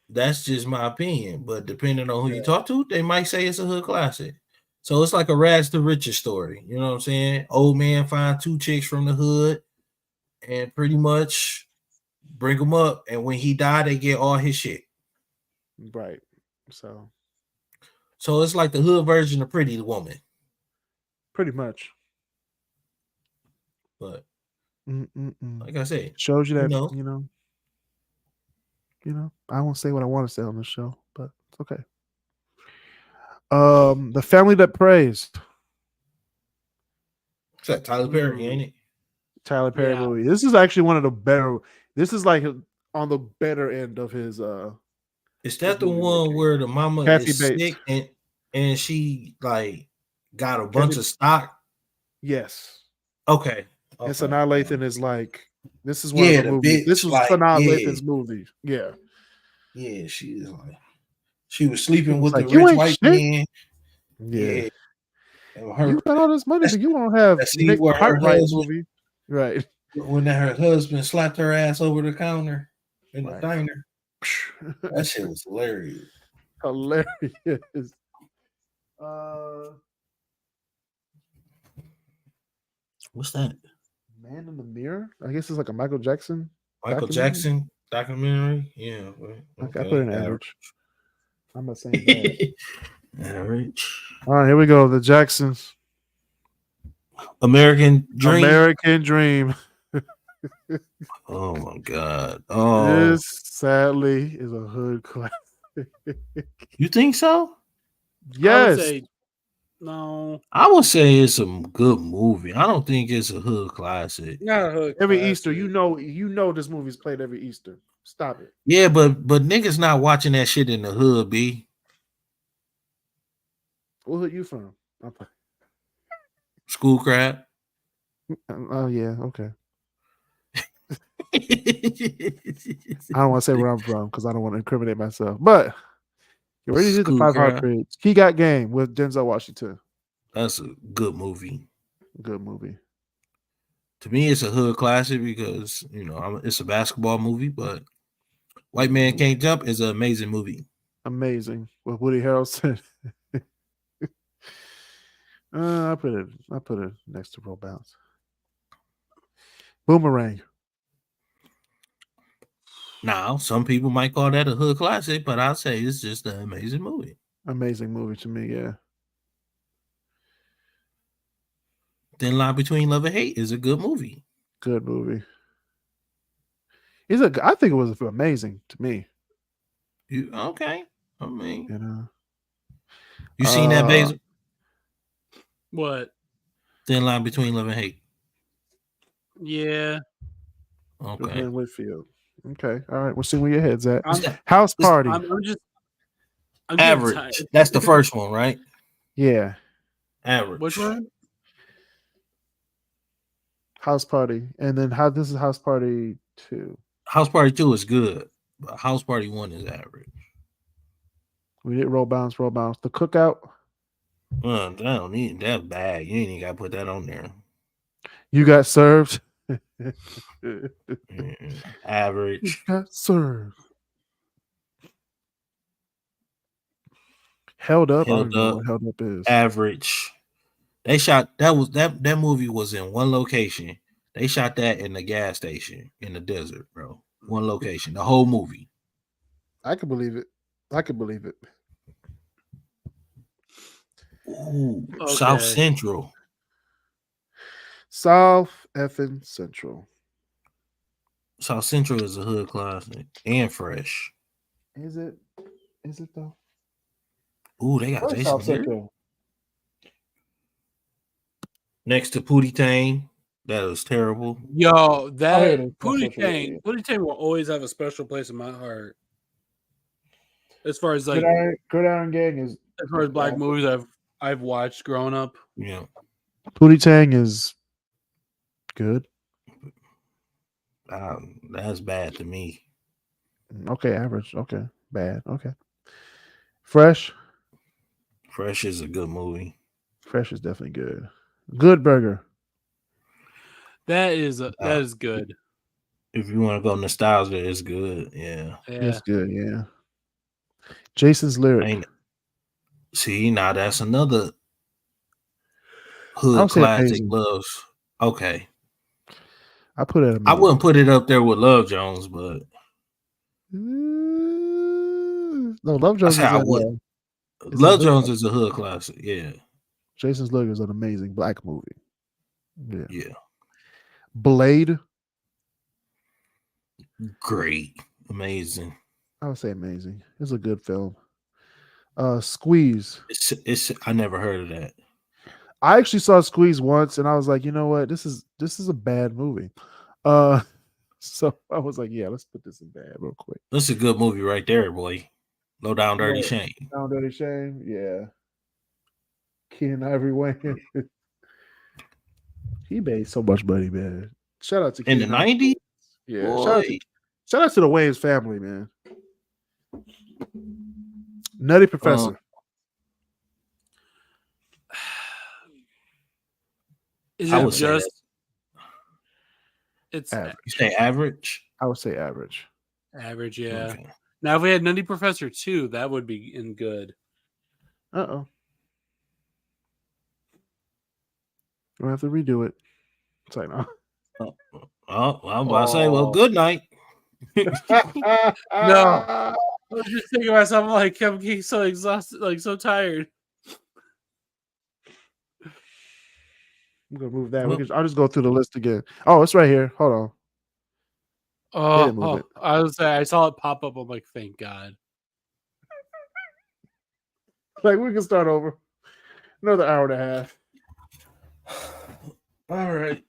that's just my opinion. But depending on who you talk to, they might say it's a hood classic. So it's like a rags to riches story. You know what I'm saying? Old man find 2 chicks from the hood and pretty much bring them up. And when he died, they get all his shit. Right. So it's like the hood version of Pretty Woman. pretty much. But Mm-mm-mm. like I said, Shows you that, know. I won't say what I want to say on this show, but it's okay. The Family That Prays. It's that Tyler Perry, ain't it? Tyler Perry Yeah. movie. This is actually one of the better. This is like on the better end of his. Is that the movie one making. where the mama Kathy is Bates. sick and she like got a bunch Kathy- of stock? Yes. Okay. And Sanaa Lathan is like. This is one Yeah, of the the movies. This bitch, was like, Sanaa yeah. Lathan's movie. Yeah. Yeah, she is like she was sleeping with like, the "You rich ain't white shit." man. Yeah. And her, You got all this money, but you don't have that scene Nick where her Cartwright husband- movie. Right. when her husband slapped her ass over the counter in the Right. diner. That shit was hilarious. Hilarious. What's that? Man in the Mirror? I guess it's like a Michael Jackson. Michael documentary? Jackson documentary? Yeah. Okay, I put an average. I'm not saying bad. Average. All right, here we go. The Jacksons. American Dream. American Dream. Oh my god. Oh, This sadly is a hood classic. you think so? I Yes. would say no. I would say it's a good movie. I don't think it's a hood classic. Not a hood Every classic. Easter, you know this movie's played every Easter. Stop it. Yeah, but niggas not watching that shit in the hood, B. What hood you from? School crap. Oh yeah, okay. I don't want to say where I'm from because I don't want to incriminate myself. But you already did the School 5 crap. Heartbreaks. He Got Game with Denzel Washington. That's a good movie. Good movie. To me, it's a hood classic because it's a basketball movie, but White Man Can't Jump is an amazing movie. Amazing with Woody Harrelson. I put it next to Roll Bounce. Boomerang. Now, some people might call that a hood classic, but I'll say it's just an amazing movie. Amazing movie to me, yeah. Thin Line Between Love and Hate is a good movie. Good movie. I think it was amazing to me. Okay? I mean, You know. you seen that, Basil? What? Thin Line Between Love and Hate. Yeah. With Okay. Glenn Whitfield. Okay. All right. We'll see where your head's at. I'm- House Party. I'm getting Average. tired. That's the first one, right? Yeah. Average. Which one? House Party. And then this is House Party 2. House Party 2 is good, but House Party 1 is average. We did Roll Bounce. The Cookout. I don't need that bad. You ain't even got to put that on there. You Got Served. Average. You Got Served. Held Up. I don't even know what Held Up is. Average. They shot that movie was in one location. They shot that in the gas station in the desert, bro. One location. The whole movie. I can believe it. Ooh, Okay. South Central. South effing Central. South Central is a hood classic and fresh. Is it though? Ooh, they got Where's Jason South here. Central? Next to Pootie Tang. That was terrible. Yo, here it that is. Pootie That's what it Tang. is. Pootie Tang will always have a special place in my heart. As far as like, Good Iron Gang is as far as black movies I've watched growing up. Yeah. Pootie Tang is Good. That's bad to me. Okay, average. Okay, bad. Okay. Fresh. Fresh is a good movie. Fresh is definitely good. Good Burger. That is good. If you want to go nostalgia, it's good. Yeah. It's good. Yeah. Jason's Lyric. See, now that's another I would hood say classic. amazing. Loves. Okay. I put it. I wouldn't put it up there with Love Jones, but no, Love Jones. I would. Love Jones is a hood classic. Yeah. Jason's Lyric is an amazing black movie. Yeah. Blade. Great. Amazing. I would say amazing. It's a good film. Squeeze. It's I never heard of that. I actually saw Squeeze once and I was like, you know what? This is a bad movie. So I was like, yeah, let's put this in bad real quick. That's a good movie right there, boy. Low Down Dirty Shame. Down Dirty Shame, yeah. Keenen Ivory Wayans. He made so much money, man. Shout out to in the 90s. Yeah, shout out to the Wayans family, man. Nutty Professor. Is it just? It's average. You say average? I would say average. Average, yeah. Okay. Now, if we had Nutty Professor 2, that would be in good. We'll have to redo it. It's like, no. Oh, I'm about to say, well, good night. No. I was just thinking to myself, I'm like, I'm getting so exhausted, like so tired. I'm gonna move that. I'll just go through the list again. Oh, it's right here. Hold on. I was say I saw it pop up. I'm like, thank God. Like we can start over. Another hour and a half. All right.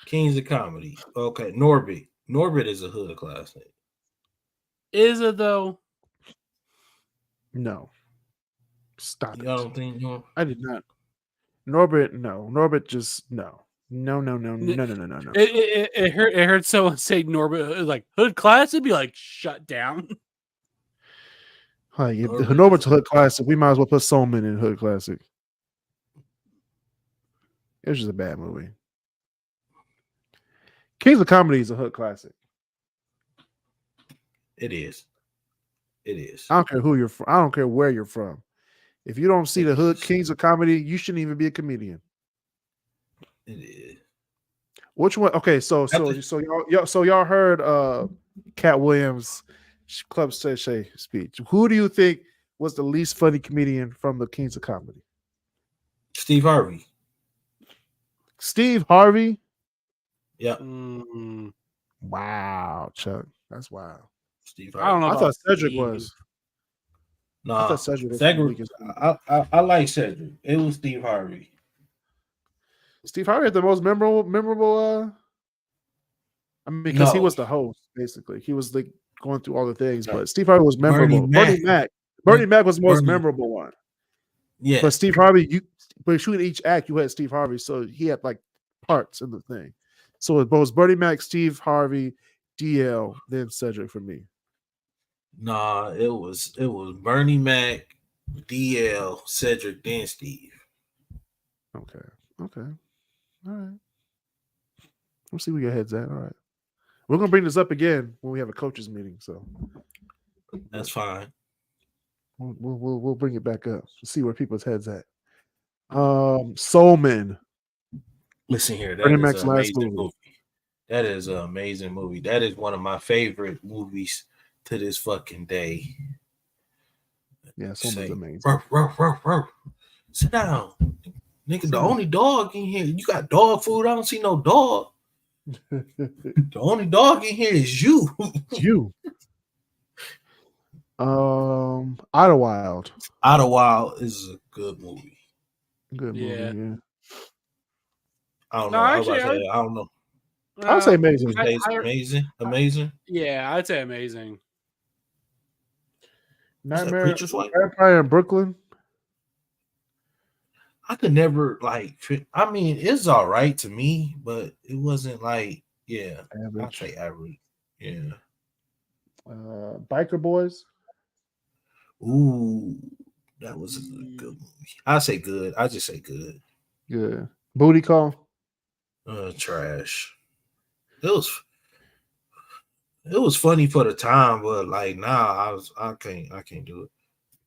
Kings of Comedy. Okay, Norbit. Norbit is a hood classic. Is it though? No. Stop it. I don't think no. I did not. Norbit, no. Norbit just no. No. It hurt someone say Norbit like hood classic be like shut down. If Norbert's a hood classic, we might as well put Soulman in hood classic. It was just a bad movie. Kings of Comedy is a hood classic. It is. It is. I don't care who you're from. I don't care where you're from. If you don't see the hood Kings of Comedy, you shouldn't even be a comedian. It is. Which one? Okay, so y'all heard Cat Williams' Club Shay speech. Who do you think was the least funny comedian from the Kings of Comedy? Steve Harvey. Steve Harvey? Yeah. Wow, Chuck. That's wild. Steve Harvey. I don't know. I thought Cedric was. No, I thought Cedric was I like Cedric. It was Steve Harvey. Steve Harvey had the most memorable. I mean, because he was the host, basically. He was like going through all the things, but Steve Harvey was memorable. Bernie Mac was the most memorable one. Yeah. But Steve Harvey, but shooting each act, you had Steve Harvey, so he had like parts in the thing. So it was Bernie Mac, Steve Harvey, DL, then Cedric for me. Nah, it was Bernie Mac, DL, Cedric, then Steve. Okay. All right. We'll see where your head's at. All right. We're gonna bring this up again when we have a coaches meeting. So that's fine. We'll bring it back up to see where people's heads at. Soulman. Listen here, that is an amazing movie. That is an amazing movie. That is one of my favorite movies to this fucking day. Yeah, Soulman's amazing. Ruff. Sit down. Nigga, the only dog in here, you got dog food. I don't see no dog. The only dog in here is you. You. Idlewild. Idlewild is a good movie. Good movie, yeah. I don't know. I don't know. I'll say amazing. Amazing. Yeah, I'd say amazing. Nightmare Empire in Brooklyn. I could never like. I mean, it's all right to me, but it wasn't like, yeah, I'd Average. say average. Yeah. Biker Boys. Ooh, that was a good movie. I say good. I just say good. Good. Booty Call. Trash. It was funny for the time, but like nah, I can't do it.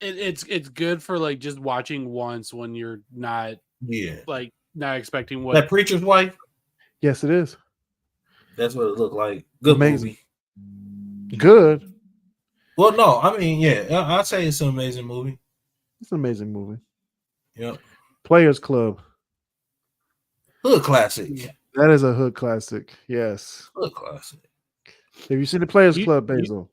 It's good for like just watching once when you're not Yeah. like not expecting what That Preacher's Wife. Yes, it is. That's what it looked like. Good Amazing. movie. Good. Well, no, I mean, yeah, I'd say it's an amazing movie. It's an amazing movie. Yep. Players Club. Hood classic. That is a hood classic. Yes. Hood classic. Have you seen the Players Club, Basil?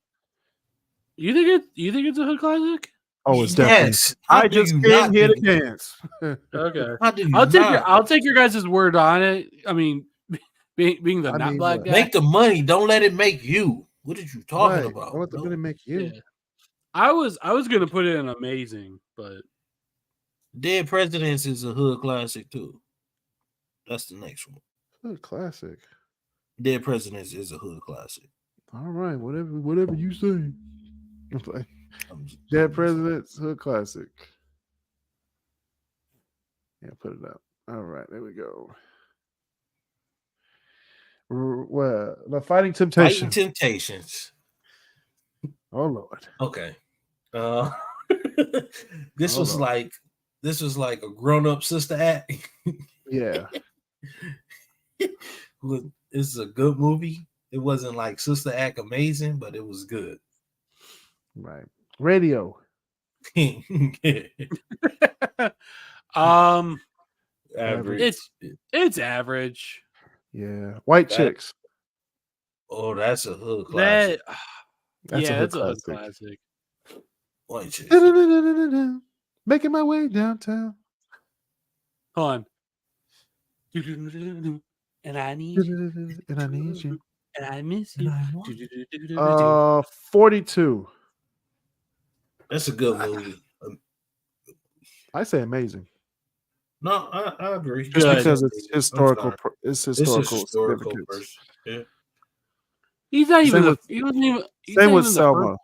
You think it's a hood classic? Oh, it's definitely. Yes. I just came here to dance. Okay. How do you I'll take your guys' word on it. I mean, being the not black guy. Make the money. Don't let it make you. What are you talking about? Don't let the money make you. Yeah. I was gonna put it in amazing, but Dead Presidents is a hood classic too. That's the next one. Hood classic. Dead Presidents is a hood classic. All right, whatever you say. Dead Presidents hood classic. Yeah, put it up. All right, there we go. Well, the Fighting Temptations. Fighting Temptations. Oh Lord. Okay. This was like a grown-up sister act. Yeah. This is a good movie. It wasn't like Sister Act amazing, but it was good. Right. Radio. Average. It's average. Yeah. White Chicks. Oh, that's a hood classic. That's a hood hood classic. classic. White Chicks. Making my way downtown. Hold on. And I need you. And I need you. And I miss you. 42. That's a good movie. I say amazing. No, I agree. Just because it's historical. It's historical. First. Yeah. He's not even. Same with Selma.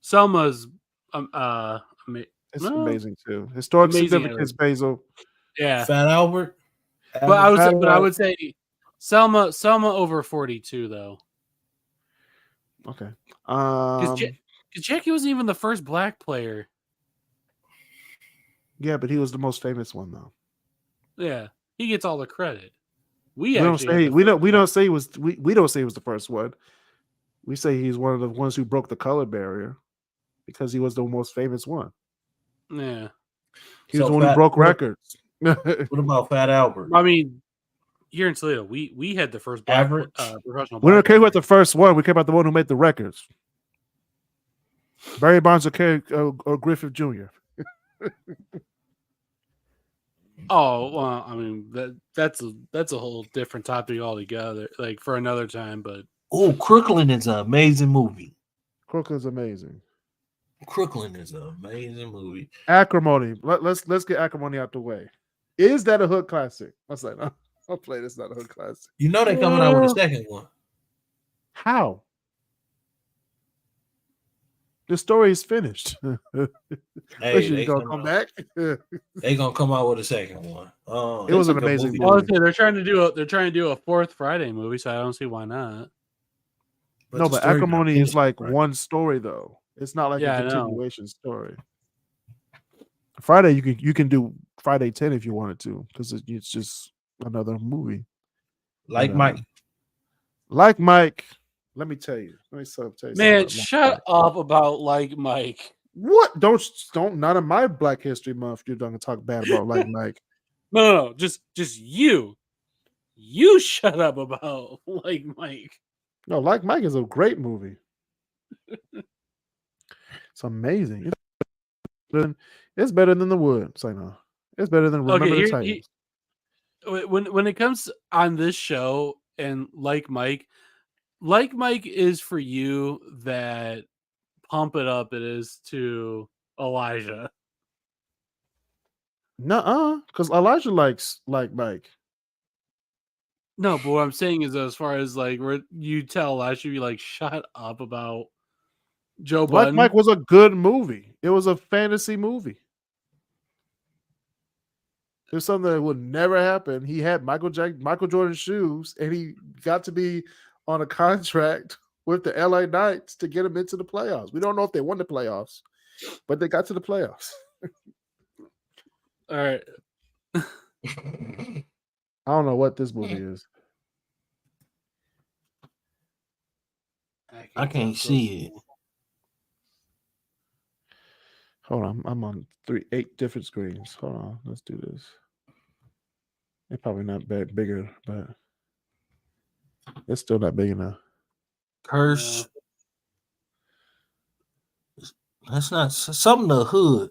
Selma's. It's amazing too. Historic significance, Basil. Yeah. Fat Albert. But I would say Selma over 42 though. Okay. Because Jackie wasn't even the first black player. Yeah, but he was the most famous one though. Yeah, he gets all the credit. We don't say he was the first one. We say he's one of the ones who broke the color barrier because he was the most famous one. Yeah, he was the one who broke records. What about Fat Albert? I mean, here in Toledo, we had the first black, professional. We don't care about the first one. We care about the one who made the records. Barry Bonds or Griffith Jr. Oh well, I mean that's a whole different topic altogether. Like for another time, but Crooklyn is an amazing movie. Crooklyn's amazing. Crooklyn is an amazing movie. Acrimony. Let's get Acrimony out the way. Is that a hood classic? I was like, I'll play this. Not a hood classic. You know they're coming out with a second one. How? The story is finished. Hey, they gonna come back. They gonna come out with a second one. It was an amazing movie. Well, they're trying to do a fourth Friday movie, so I don't see why not. But Acrimony is like one story though. It's not like a continuation story. Friday, you can do Friday 10 if you wanted to, because it's just another movie. Like Mike. Like Mike. Let me tell you. Let me tell you. Man, shut up about Like Mike. What? Don't. None of my Black History Month. You're gonna talk bad about Like Mike. No. Just you. You shut up about Like Mike. No, Like Mike is a great movie. It's amazing. It's better than The Wood. It's like no. It's better than Remember the Titans. When it comes on this show and Like Mike is for you that Pump It Up it is to Elijah. Nuh-uh, because Elijah likes like Mike. No, but what I'm saying is, as far as like where you tell, I should be like, shut up about Joe Like Budden. Mike was a good movie. It was a fantasy movie. It was something that would never happen. He had Michael Jordan shoes, and he got to be on a contract with the LA Knights to get him into the playoffs. We don't know if they won the playoffs, but they got to the playoffs. All right. I don't know what this movie is. I can't see it. Hold on, I'm on 8 different screens. Hold on, let's do this. It's probably not bigger, but it's still not big enough. Curse. That's not something of the hood.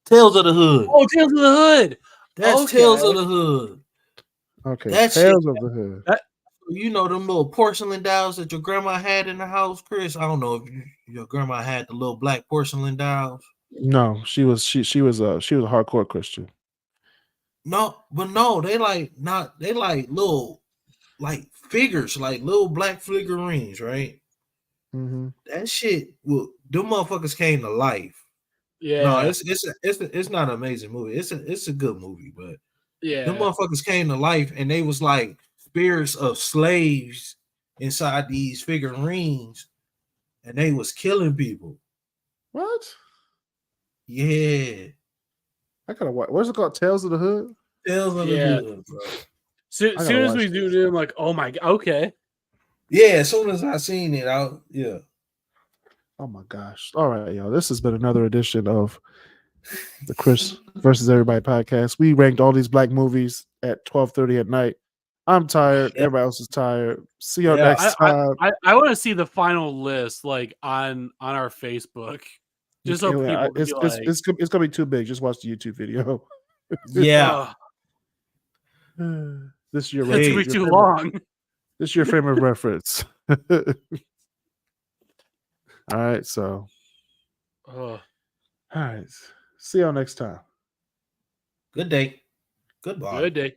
Tales of the Hood. Oh, Tales of the Hood. That's okay. Tales of the Hood. Okay, That Tales shit- of the Hood. You know them little porcelain dolls that your grandma had in the house, Chris? I don't know if your grandma had the little black porcelain dolls. No, she was a hardcore Christian. No, they like little like figures, like little black figurines, right? Mm-hmm. That shit, well, them motherfuckers came to life. Yeah. No, it's not an amazing movie. It's a good movie, but yeah. them motherfuckers came to life and they was like spirits of slaves inside these figurines, and they was killing people. What? Yeah. I gotta watch. What's it called? Tales of the Hood? Tales of Yeah. the Hood, bro. Soon gotta as watch we do it, I'm like, oh my god, okay. Yeah, as soon as I seen it, yeah. Oh my gosh! All right, y'all. This has been another edition of the Chris versus Everybody podcast. We ranked all these black movies at 12:30 at night. I'm tired. Yeah. Everybody else is tired. See you Yeah, next time. I want to see the final list like on our Facebook. Just so people can be like, it's gonna be too big. Just watch the YouTube video. Yeah. This is your That's gonna be your too favorite- long. This is your frame of reference. All right, so Oh. all right. See y'all next time. Good day. Goodbye. Good day.